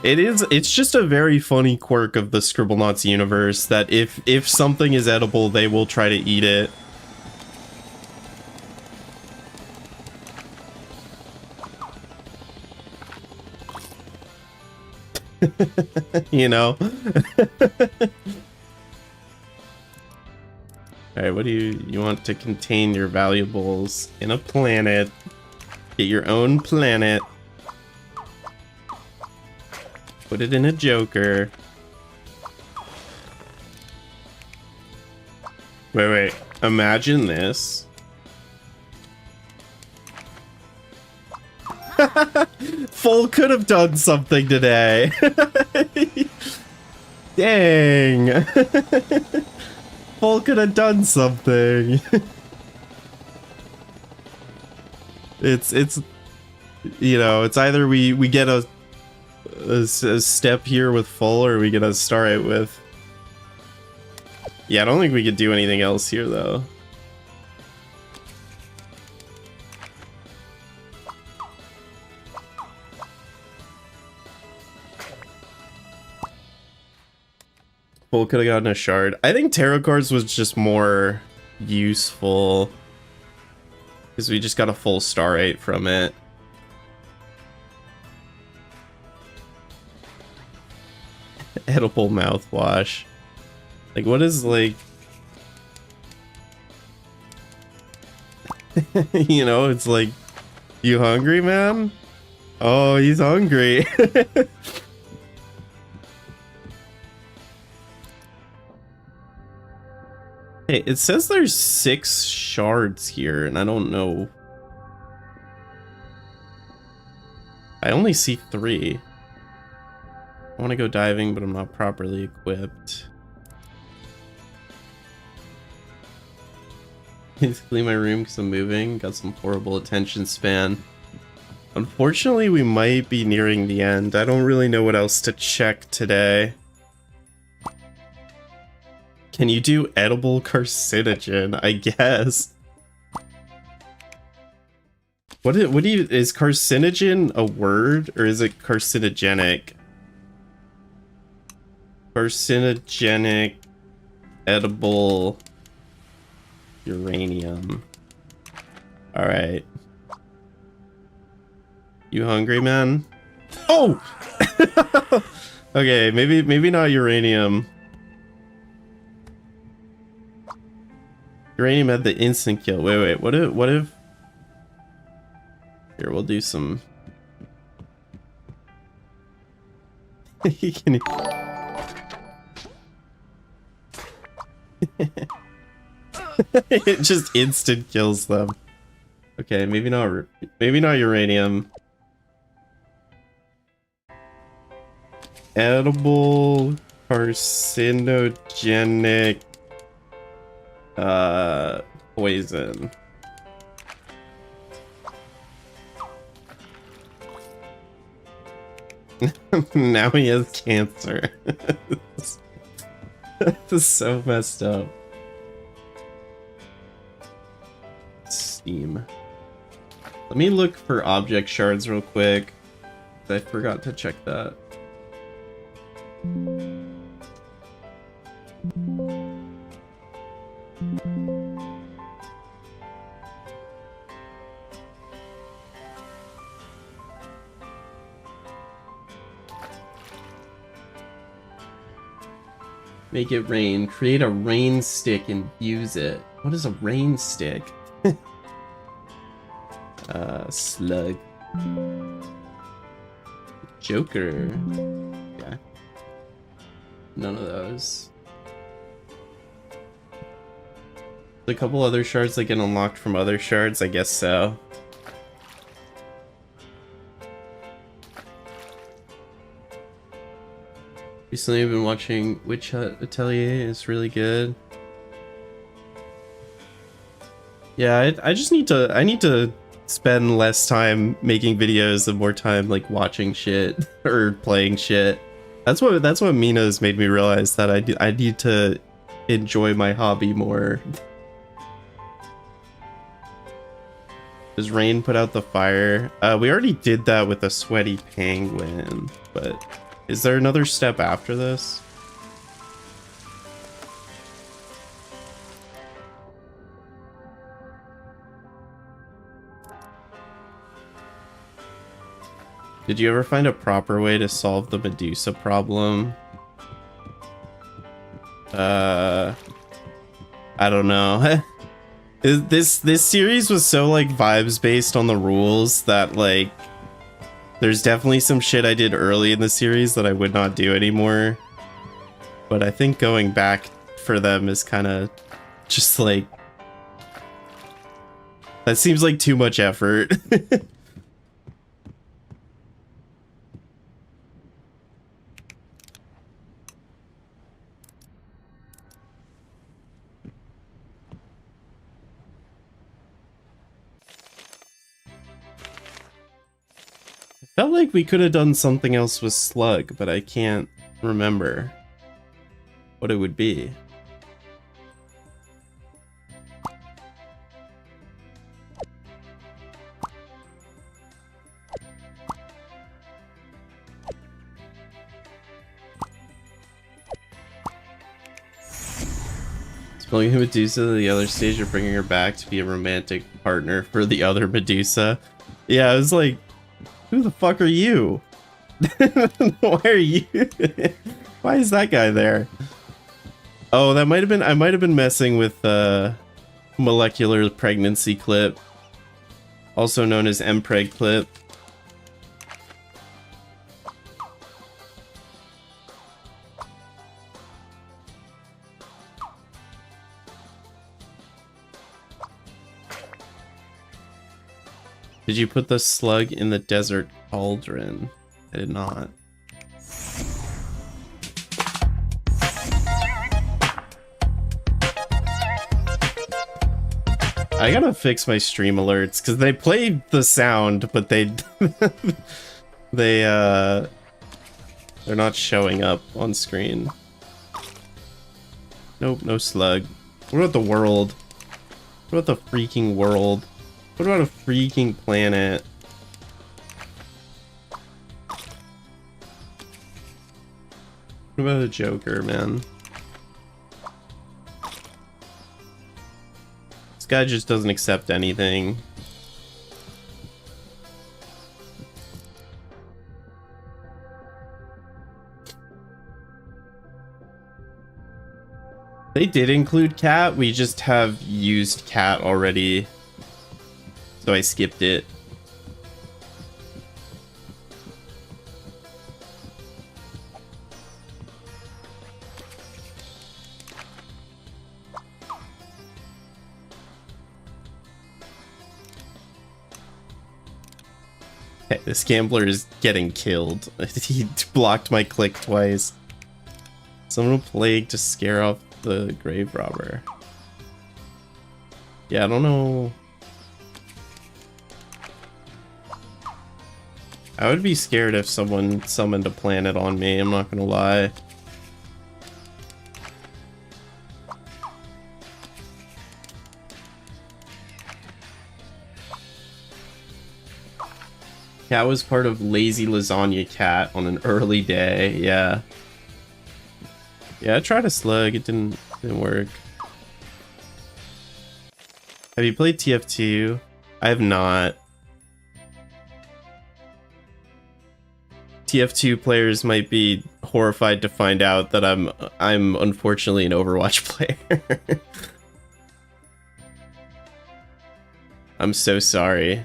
It's just a very funny quirk of the Scribblenauts universe that if something is edible, they will try to eat it. You know? Alright, what do you want to contain your valuables in a planet? Get your own planet. Put it in a joker. Wait. Imagine this. Full could have done something today. Dang. Full could have done something. It's you know, it's either we get a step here with Full, or we get a start with. Yeah, I don't think we could do anything else here though. Full could have gotten a shard. I think tarot cards was just more useful because we just got a full star 8 from it. edible mouthwash. Like, what is, like... You know, it's like, you hungry, man? Oh, he's hungry. Hey, it says there's 6 shards here, and I don't know. I only see 3. I want to go diving, but I'm not properly equipped. Please clean my room because I'm moving. Got some horrible attention span. Unfortunately, we might be nearing the end. I don't really know what else to check today. Can you do edible carcinogen? I guess. What do you, is carcinogen a word or is it carcinogenic? Carcinogenic edible uranium. All right. You hungry, man? Oh! Okay, maybe not uranium. Uranium had the instant kill. Wait, what if... Here, we'll do some... Can... It just instant kills them. Okay, maybe not uranium. Edible carcinogenic poison. Now he has cancer. This is so messed up. Steam. Let me look for object shards real quick. I forgot to check that. Make it rain. Create a rain stick and use it. What is a rain stick? Slug. Joker. Yeah. None of those. A couple other shards that get unlocked from other shards? I guess so. Recently I've been watching Witch Hut Atelier. It's really good. Yeah, I just need to spend less time making videos and more time like watching shit or playing shit. That's what Mina's made me realize, that I need to enjoy my hobby more. Does rain put out the fire? We already did that with a sweaty penguin, but is there another step after this? Did you ever find a proper way to solve the Medusa problem? I don't know. This series was so like vibes based on the rules that like there's definitely some shit I did early in the series that I would not do anymore. But I think going back for them is kind of just like, that seems like too much effort. Felt like we could have done something else with Slug, but I can't remember what it would be. Spilling Medusa to the other stage of bringing her back to be a romantic partner for the other Medusa. Yeah, I was like, who the fuck are you? Why are you? Why is that guy there? Oh, that might have been, I might have been messing with molecular pregnancy clip, also known as mpreg clip. Did you put the slug in the desert cauldron? I did not. I gotta fix my stream alerts because they play the sound, but they're not showing up on screen. Nope, no slug. What about the world? What about the freaking world? What about a freaking planet? What about a Joker, man? This guy just doesn't accept anything. They did include cat, we just have used cat already. So I skipped it. Hey, this gambler is getting killed. He blocked my click twice. Someone plague to scare off the grave robber. Yeah, I don't know. I would be scared if someone summoned a planet on me, I'm not gonna lie. Cat was part of Lazy Lasagna Cat on an early day, yeah. Yeah, I tried a slug, it didn't work. Have you played TF2? I have not. TF2 players might be horrified to find out that I'm unfortunately an Overwatch player. I'm so sorry.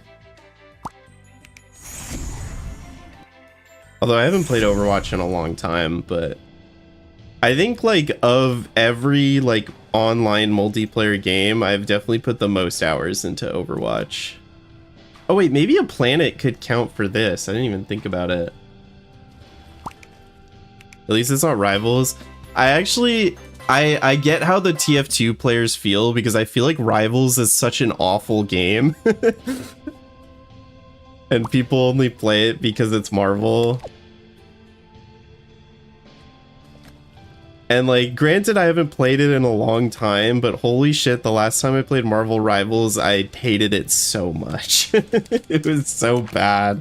Although I haven't played Overwatch in a long time, but I think like of every like online multiplayer game, I've definitely put the most hours into Overwatch. Oh wait, maybe a planet could count for this. I didn't even think about it. At least it's not Rivals. I get how the TF2 players feel because I feel like Rivals is such an awful game. And people only play it because it's Marvel. And like, granted I haven't played it in a long time, but holy shit, the last time I played Marvel Rivals, I hated it so much. It was so bad.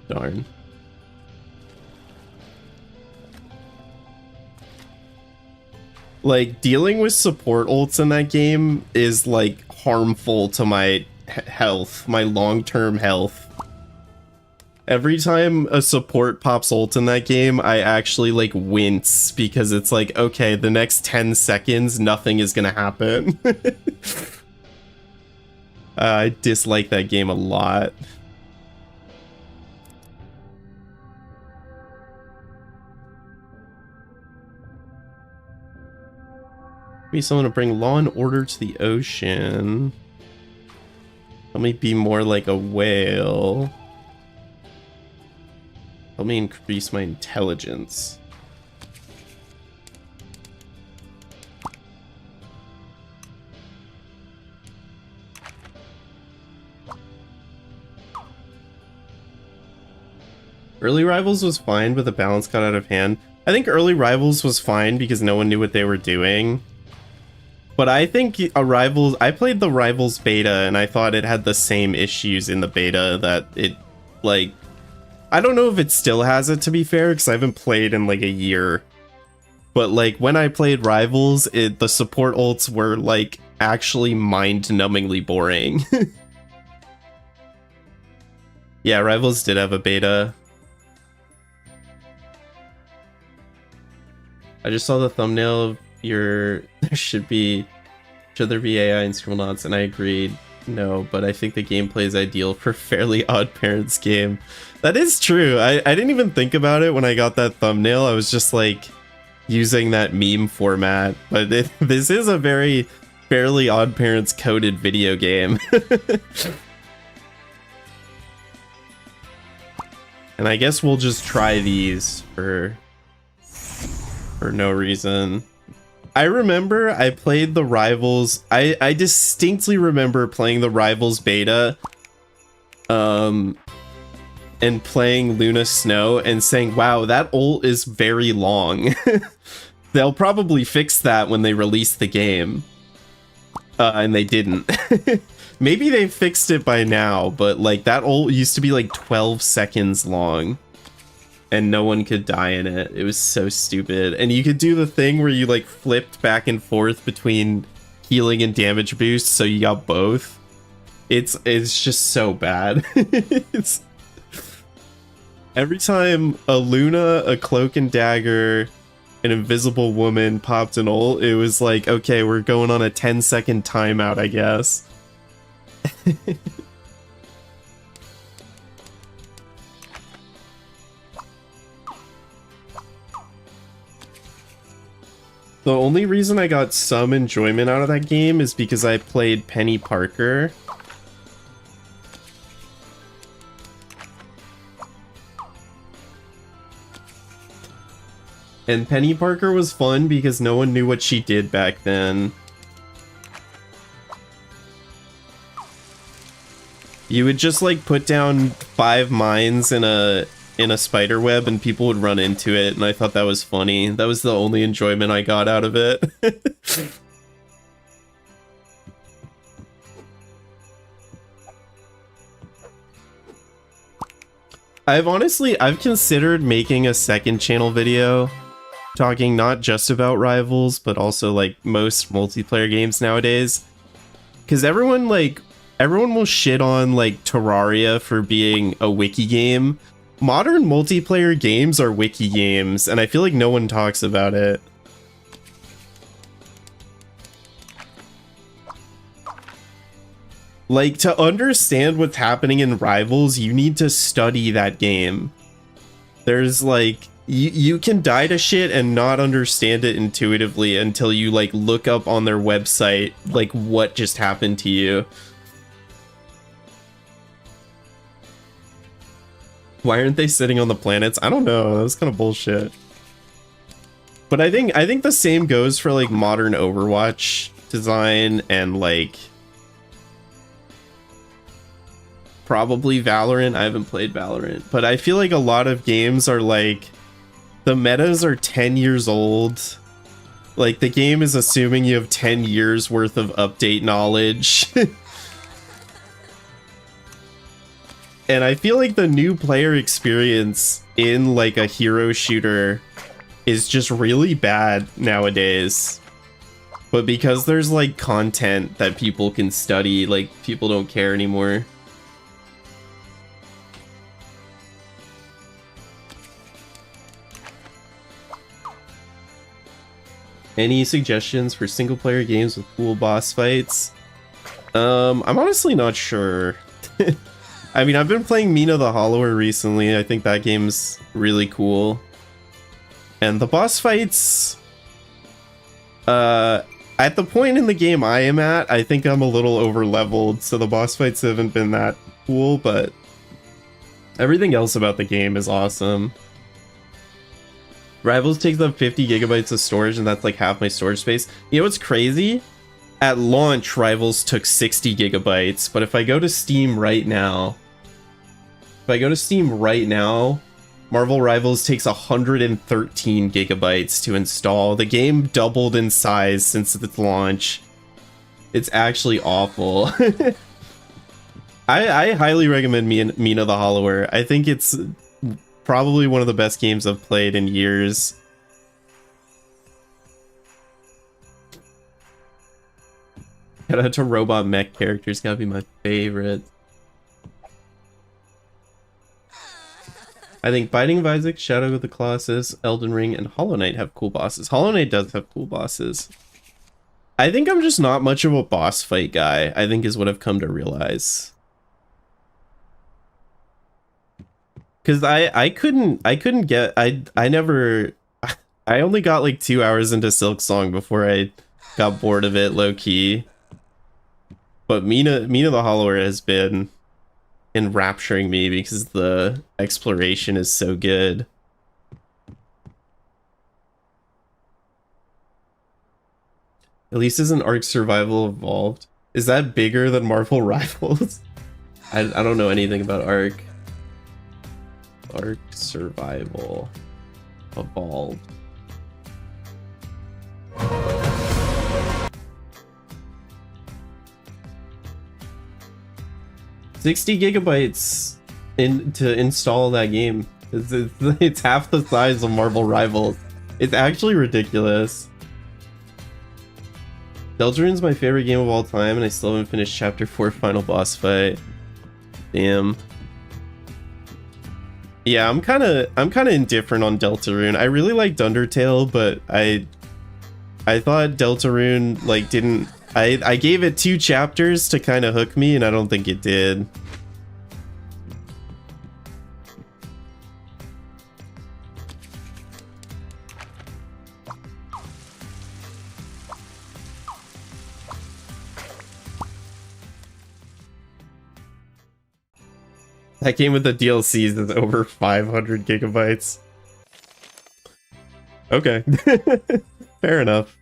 Darn. Like, dealing with support ults in that game is, like, harmful to my health, my long-term health. Every time a support pops ult in that game, I actually, like, wince, because it's like, okay, the next 10 seconds, nothing is gonna happen. I dislike that game a lot. Maybe someone to bring law and order to the ocean. Let me be more like a whale. Let me increase my intelligence. Early Rivals was fine, but the balance got out of hand. I think early Rivals was fine because no one knew what they were doing. But I think I played the Rivals beta and I thought it had the same issues in the beta that it, like, I don't know if it still has it, to be fair, because I haven't played in like a year. But like when I played Rivals, the support ults were like actually mind-numbingly boring. Yeah, Rivals did have a beta. I just saw the thumbnail of your... Should there be AI in Scribblenauts? And I agreed, no, but I think the gameplay is ideal for Fairly Odd Parents game. That is true. I didn't even think about it when I got that thumbnail. I was just like using that meme format, but this is a very Fairly Odd Parents coded video game. And I guess we'll just try these for no reason. I remember I played the Rivals. I distinctly remember playing the Rivals beta and playing Luna Snow and saying, wow, that ult is very long. They'll probably fix that when they release the game. And they didn't. Maybe they fixed it by now, but like that ult used to be like 12 seconds long and no one could die in it. It was so stupid. And you could do the thing where you like flipped back and forth between healing and damage boost, so you got both. It's just so bad. Every time a Luna, a Cloak and Dagger, an Invisible Woman popped an ult, it was like, okay, we're going on a 10-second timeout, I guess. The only reason I got some enjoyment out of that game is because I played Penny Parker. And Penny Parker was fun because no one knew what she did back then. You would just like put down 5 mines in a spider web and people would run into it, and I thought that was funny. That was the only enjoyment I got out of it. I've considered making a second channel video talking not just about Rivals, but also like most multiplayer games nowadays. Because everyone will shit on like Terraria for being a wiki game. Modern multiplayer games are wiki games, and I feel like no one talks about it. Like, to understand what's happening in Rivals, you need to study that game. There's like, you can die to shit and not understand it intuitively until you like look up on their website like what just happened to you. Why aren't they sitting on the planets? I don't know. That was kind of bullshit. But I think the same goes for like modern Overwatch design and like probably Valorant. I haven't played Valorant, but I feel like a lot of games are like the metas are 10 years old. Like the game is assuming you have 10 years worth of update knowledge. And I feel like the new player experience in like a hero shooter is just really bad nowadays. But because there's like content that people can study, like people don't care anymore. Any suggestions for single player games with cool boss fights? I'm honestly not sure. I mean, I've been playing Mina the Hollower recently. I think that game's really cool. And the boss fights... at the point in the game I am at, I think I'm a little over-leveled, so the boss fights haven't been that cool, but... everything else about the game is awesome. Rivals takes up 50 gigabytes of storage, and that's like half my storage space. You know what's crazy? At launch, Rivals took 60 gigabytes, but if I go to Steam right now... Marvel Rivals takes 113 gigabytes to install. The game doubled in size since its launch. It's actually awful. I highly recommend Mina the Hollower. I think it's probably one of the best games I've played in years. Shout out to robot mech characters, gotta be my favorite. I think Binding of Isaac, Shadow of the Colossus, Elden Ring, and Hollow Knight have cool bosses. Hollow Knight does have cool bosses. I think I'm just not much of a boss fight guy, I think is what I've come to realize. Cause I couldn't get, I only got like 2 hours into Silk Song before I got bored of it low key. But Mina the Hollower has been enrapturing me because the exploration is so good. At least isn't Ark Survival Evolved? Is that bigger than Marvel Rivals? I don't know anything about Ark. Ark Survival Evolved. $60 GB to install that game. It's half the size of Marvel Rivals. It's actually ridiculous. Deltarune's my favorite game of all time, and I still haven't finished Chapter 4 final boss fight. Damn. Yeah, I'm kind of indifferent on Deltarune. I really liked Undertale, but I thought Deltarune like didn't. I gave it 2 chapters to kind of hook me, and I don't think it did. That game with the DLCs is over 500 GB. Okay. Fair enough.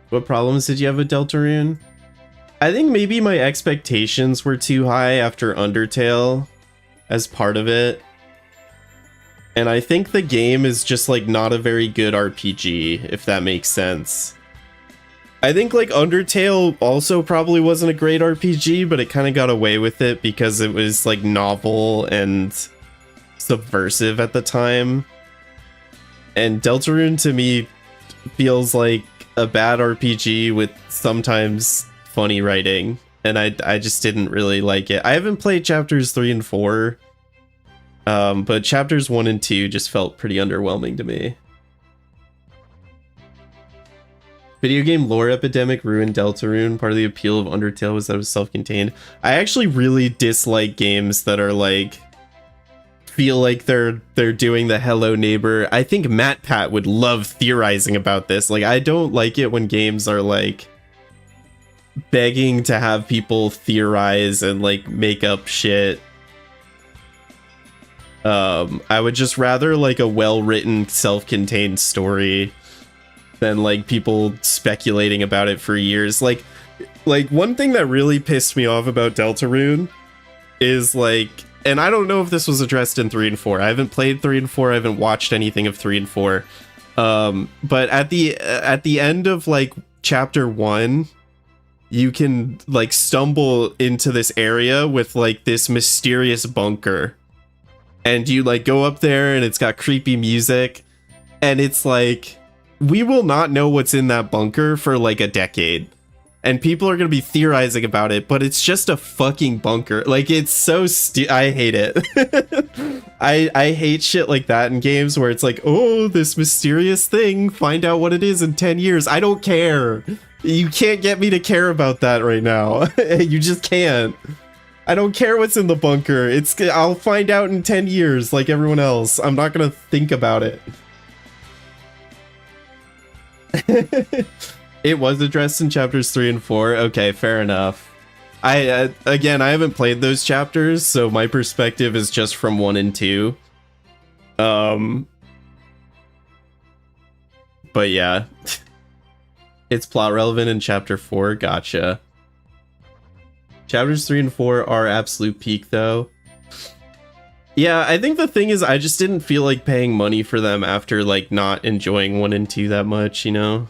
What problems did you have with Deltarune? I think maybe my expectations were too high after Undertale as part of it. And I think the game is just like not a very good RPG, if that makes sense. I think like Undertale also probably wasn't a great RPG, but it kind of got away with it because it was like novel and subversive at the time. And Deltarune to me feels like a bad RPG with sometimes funny writing, and I just didn't really like it. I haven't played chapters 3 and 4. But chapters 1 and 2 just felt pretty underwhelming to me. Video game lore epidemic ruined Deltarune. Part of the appeal of Undertale was that it was self-contained. I actually really dislike games that are like feel like they're doing the Hello Neighbor. I think MatPat would love theorizing about this. Like, I don't like it when games are like begging to have people theorize and like make up shit. I would just rather like a well-written, self-contained story than like people speculating about it for years. Like one thing that really pissed me off about Deltarune is like, and I don't know if this was addressed in 3 and 4. I haven't played 3 and 4. I haven't watched anything of 3 and 4. But at the end of like chapter 1, you can like stumble into this area with like this mysterious bunker. And you like go up there and it's got creepy music, and it's like, we will not know what's in that bunker for like a decade, and people are going to be theorizing about it, but it's just a fucking bunker. Like, it's so I hate it. I hate shit like that in games where it's like, oh, this mysterious thing, find out what it is in 10 years. I don't care. You can't get me to care about that right now. You just can't. I don't care what's in the bunker. I'll find out in 10 years like everyone else. I'm not gonna think about it. It was addressed in chapters 3 and 4. Okay, fair enough. Again, I haven't played those chapters, so my perspective is just from 1 and 2. But yeah. It's plot relevant in chapter 4. Gotcha. Chapters 3 and 4 are absolute peak, though. Yeah, I think the thing is I just didn't feel like paying money for them after, like, not enjoying 1 and 2 that much, you know?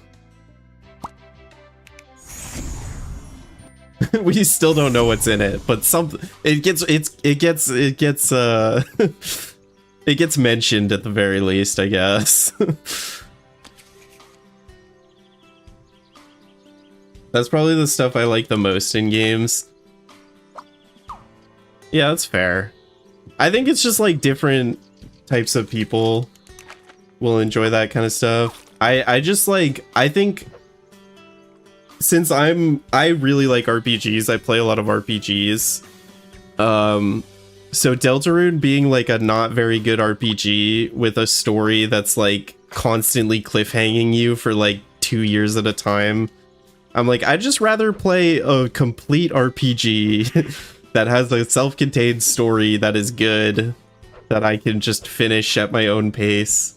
We still don't know what's in it, but it gets mentioned at the very least, I guess. That's probably the stuff I like the most in games. Yeah, that's fair. I think it's just like different types of people will enjoy that kind of stuff. I just like, I think since I really like RPGs, I play a lot of RPGs. So Deltarune being like a not very good RPG with a story that's like constantly cliffhanging you for like 2 years at a time, I'm like, I'd just rather play a complete RPG that has a self-contained story that is good, that I can just finish at my own pace.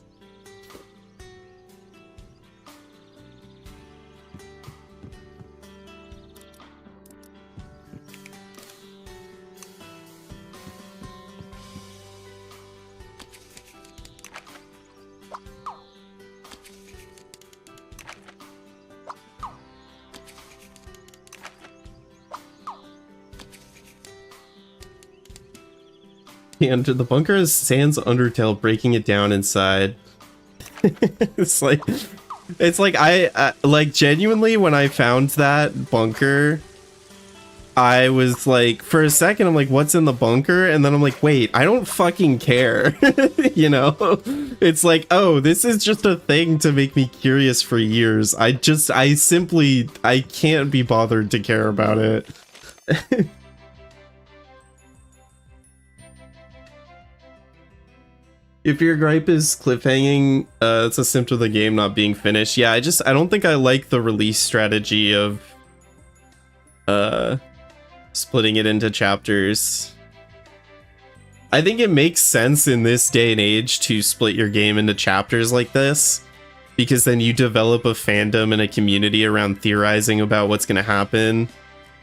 And the bunker is Sans Undertale breaking it down inside. it's like I like genuinely when I found that bunker, I was like, for a second I'm like, what's in the bunker? And then I'm like, wait, I don't fucking care. You know, it's like, oh, this is just a thing to make me curious for years. I can't be bothered to care about it. If your gripe is cliffhanging, it's a symptom of the game not being finished. Yeah, I don't think I like the release strategy of splitting it into chapters. I think it makes sense in this day and age to split your game into chapters like this, because then you develop a fandom and a community around theorizing about what's going to happen.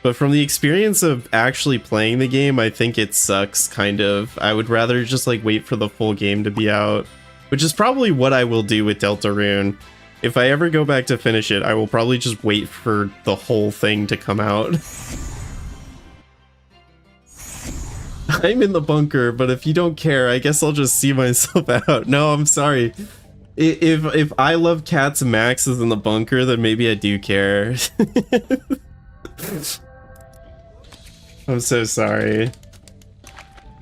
But from the experience of actually playing the game, I think it sucks, kind of. I would rather just like wait for the full game to be out, which is probably what I will do with Deltarune. If I ever go back to finish it, I will probably just wait for the whole thing to come out. I'm in the bunker, but if you don't care, I guess I'll just see myself out. No, I'm sorry. If I love cats and Max is in the bunker, then maybe I do care. I'm so sorry.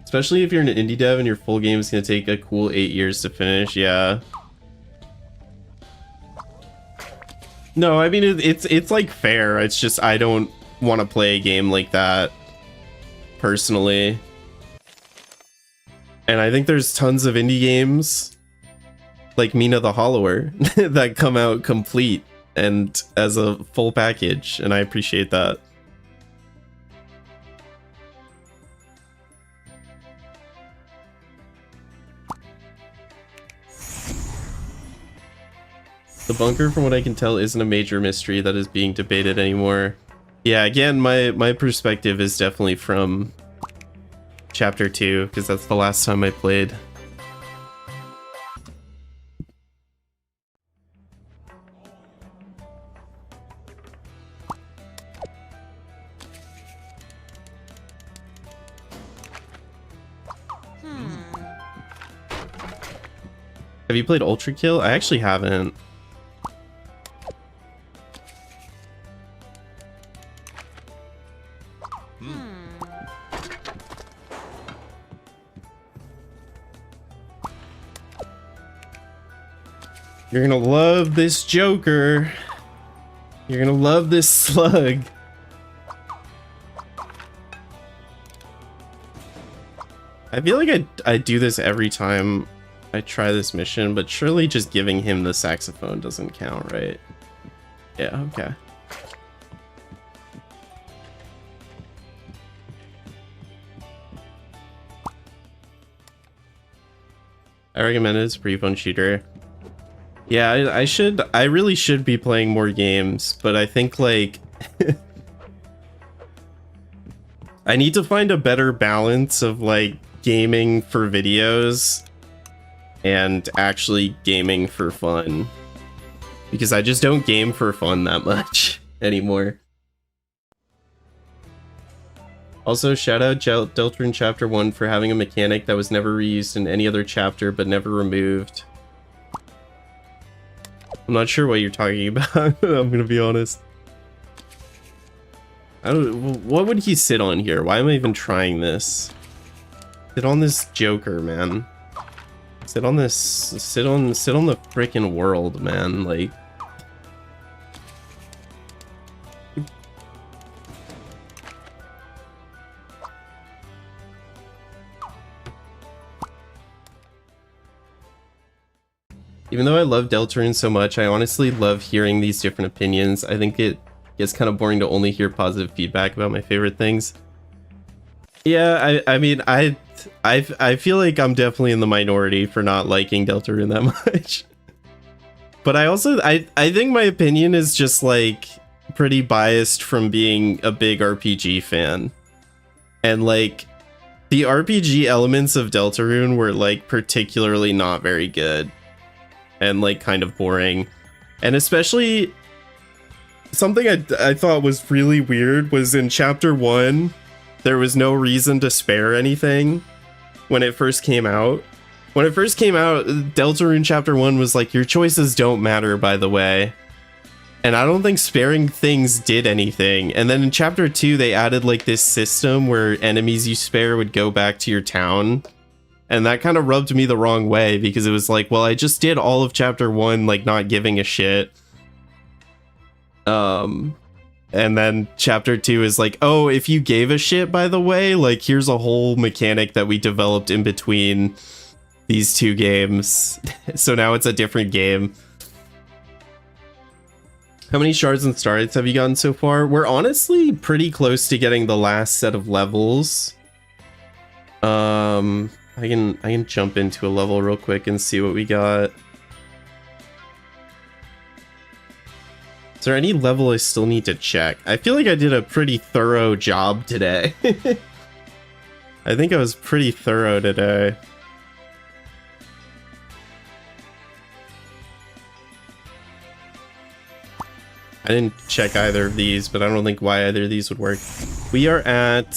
Especially if you're an indie dev and your full game is going to take a cool 8 years to finish, yeah. No, I mean, it's like fair. It's just I don't want to play a game like that, personally. And I think there's tons of indie games, like Mina the Hollower, that come out complete and as a full package, and I appreciate that. The bunker, from what I can tell, isn't a major mystery that is being debated anymore. Yeah, again, my perspective is definitely from Chapter 2, because that's the last time I played. Have you played Ultra Kill? I actually haven't. You're gonna love this Joker. You're gonna love this Slug. I feel like I do this every time I try this mission, but surely just giving him the saxophone doesn't count, right? Yeah, okay. I recommend it. It's a pretty fun shooter. Yeah, I really should be playing more games, but I think like I need to find a better balance of like gaming for videos and actually gaming for fun, because I just don't game for fun that much anymore. Also, shout out Deltarune Chapter 1 for having a mechanic that was never reused in any other chapter but never removed. I'm not sure what you're talking about, I'm gonna be honest. I don't. What would he sit on here? Why am I even trying this? Sit on this Joker, man. Sit on this. Sit on the freaking world, man. Like. Even though I love Deltarune so much, I honestly love hearing these different opinions. I think it gets kind of boring to only hear positive feedback about my favorite things. Yeah, I mean, I feel like I'm definitely in the minority for not liking Deltarune that much. But I also, I think my opinion is just like pretty biased from being a big RPG fan. And like, the RPG elements of Deltarune were like particularly not very good. And like kind of boring. And especially something I thought was really weird was in chapter 1 there was no reason to spare anything when it first came out. When it first came out, Deltarune chapter 1 was like, your choices don't matter, by the way. And I don't think sparing things did anything. And then in chapter 2 they added like this system where enemies you spare would go back to your town. And that kind of rubbed me the wrong way because it was like, well, I just did all of chapter 1, like not giving a shit. And then chapter 2 is like, oh, if you gave a shit, by the way, like here's a whole mechanic that we developed in between these two games. So now it's a different game. How many shards and stars have you gotten so far? We're honestly pretty close to getting the last set of levels. I can jump into a level real quick and see what we got. Is there any level I still need to check? I feel like I did a pretty thorough job today. I think I was pretty thorough today. I didn't check either of these, but I don't think why either of these would work. We are at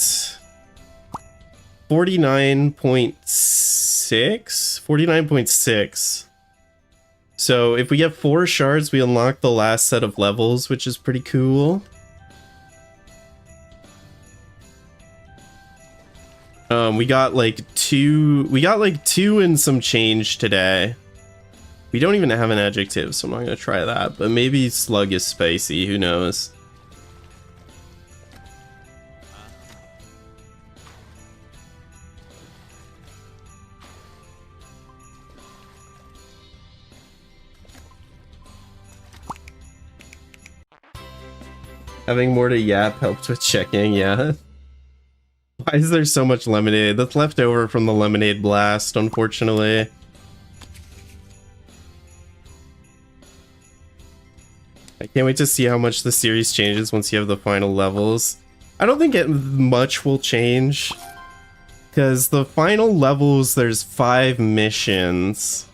49.6. So if we get 4 shards, we unlock the last set of levels, which is pretty cool. We got like 2 and some change today. We don't even have an adjective, so I'm not gonna try that, but maybe Slug is spicy, who knows. Having more to yap helped with checking, yeah. Why is there so much lemonade? That's left over from the lemonade blast, unfortunately. I can't wait to see how much the series changes once you have the final levels. I don't think much will change. Because the final levels, there's 5 missions.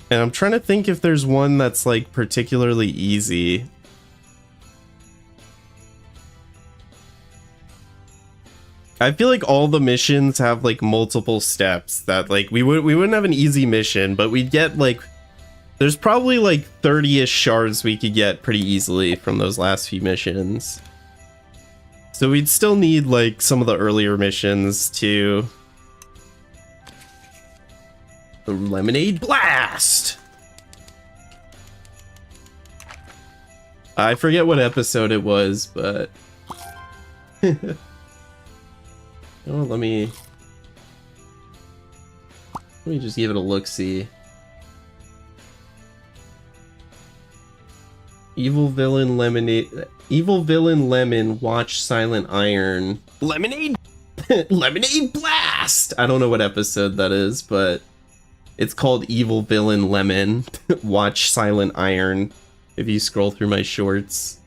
And I'm trying to think if there's one that's like particularly easy. I feel like all the missions have like multiple steps that like we wouldn't have an easy mission, but we'd get like there's probably like 30-ish shards we could get pretty easily from those last few missions. So we'd still need like some of the earlier missions too. The Lemonade Blast! I forget what episode it was, but oh, let me just give it a look-see. Evil Villain Lemon, watch Silent Iron. Lemonade Lemonade Blast! I don't know what episode that is, but it's called Evil Villain Lemon, watch Silent Iron if you scroll through my shorts.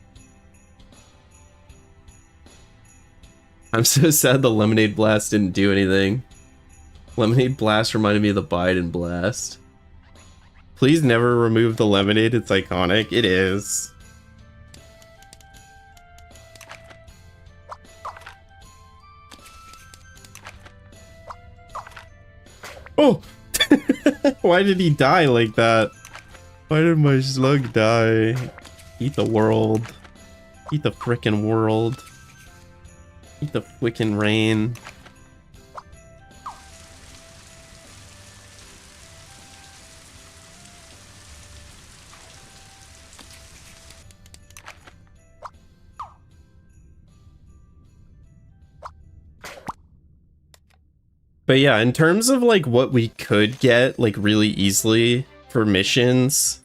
I'm so sad the Lemonade Blast didn't do anything. Lemonade Blast reminded me of the Biden Blast. Please never remove the lemonade, it's iconic. It is. Oh! Why did he die like that? Why did my slug die? Eat the world. Eat the frickin' world. Eat the frickin' rain. But yeah, in terms of like what we could get like really easily for missions,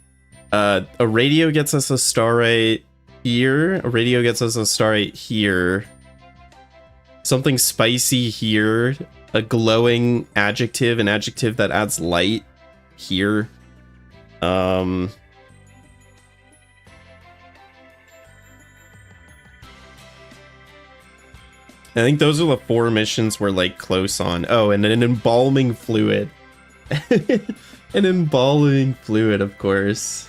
a radio gets us a star right here. A radio gets us a star right here. Something spicy here. A glowing adjective, an adjective that adds light here. I think those are the 4 missions we're like close on. Oh, and an embalming fluid. An embalming fluid, of course.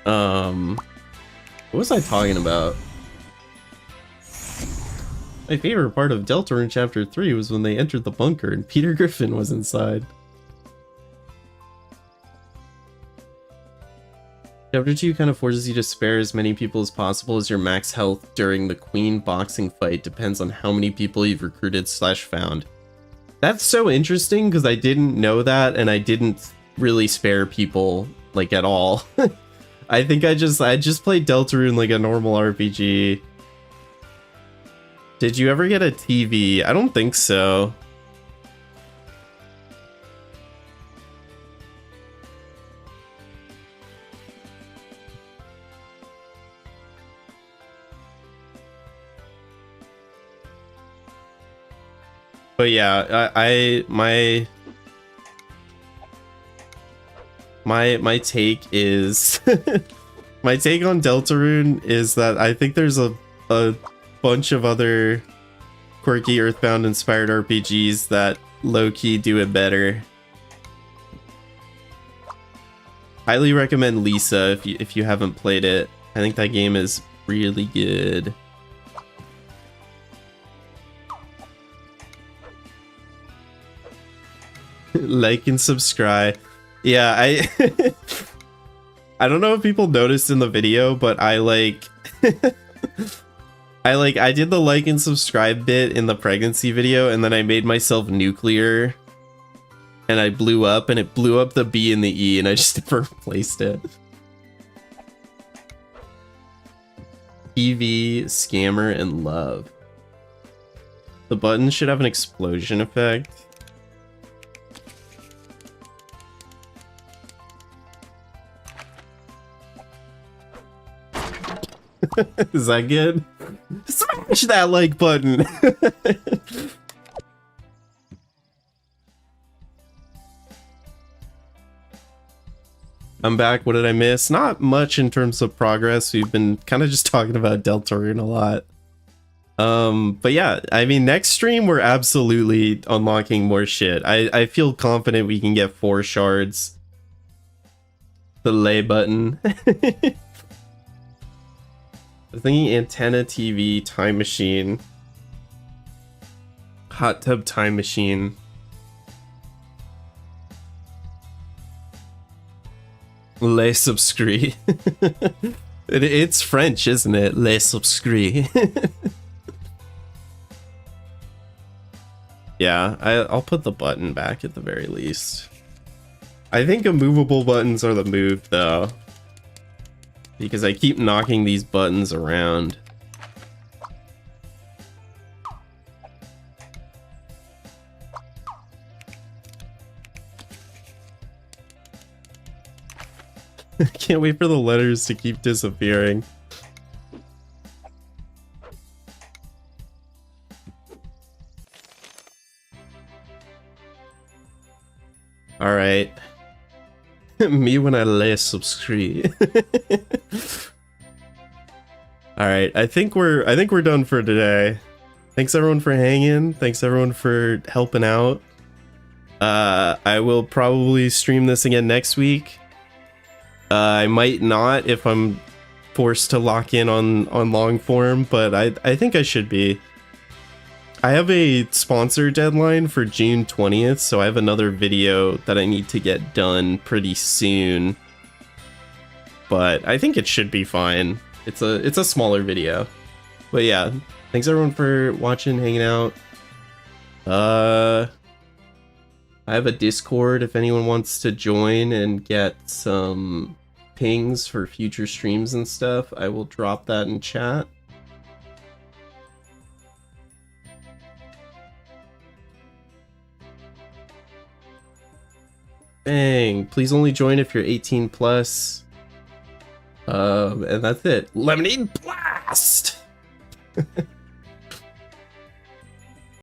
What was I talking about? My favorite part of Deltarune Chapter 3 was when they entered the bunker and Peter Griffin was inside. Chapter 2 kind of forces you to spare as many people as possible as your max health during the Queen boxing fight. Depends on how many people you've recruited / found. That's so interesting because I didn't know that and I didn't really spare people like at all. I think I just played Deltarune like a normal RPG. Did you ever get a TV? I don't think so. But yeah, my take is my take on Deltarune is that I think there's a bunch of other quirky Earthbound inspired RPGs that low-key do it better. Highly recommend Lisa if you haven't played it. I think that game is really good. Like and subscribe. Yeah, I don't know if people noticed in the video, but I did the like and subscribe bit in the pregnancy video, and then I made myself nuclear and I blew up, and it blew up the B and the E, and I just never replaced it. TV, scammer, and love. The button should have an explosion effect. Is that good? Smash that like button! I'm back. What did I miss? Not much in terms of progress. We've been kind of just talking about Deltarune a lot. But yeah, I mean, next stream we're absolutely unlocking more shit. I feel confident we can get 4 shards. The lay button. I was thinking antenna, TV, time machine. Hot tub time machine. Les subscrits. It's French, isn't it? Les subscrits. Yeah, I'll put the button back at the very least. I think immovable buttons are the move, though. Because I keep knocking these buttons around. I can't wait for the letters to keep disappearing. All right. Me when I lay subscribe. All right, I think we're done for today. Thanks everyone for hanging. Thanks everyone for helping out. I will probably stream this again next week. I might not if I'm forced to lock in on long form, but I think I should be. I have a sponsor deadline for June 20th, so I have another video that I need to get done pretty soon. but I think it should be fine. It's a smaller video. But yeah, thanks everyone for watching, hanging out. I have a Discord if anyone wants to join and get some pings for future streams and stuff. I will drop that in chat. Bang! Please only join if you're 18 plus. And that's it. Lemonade Blast!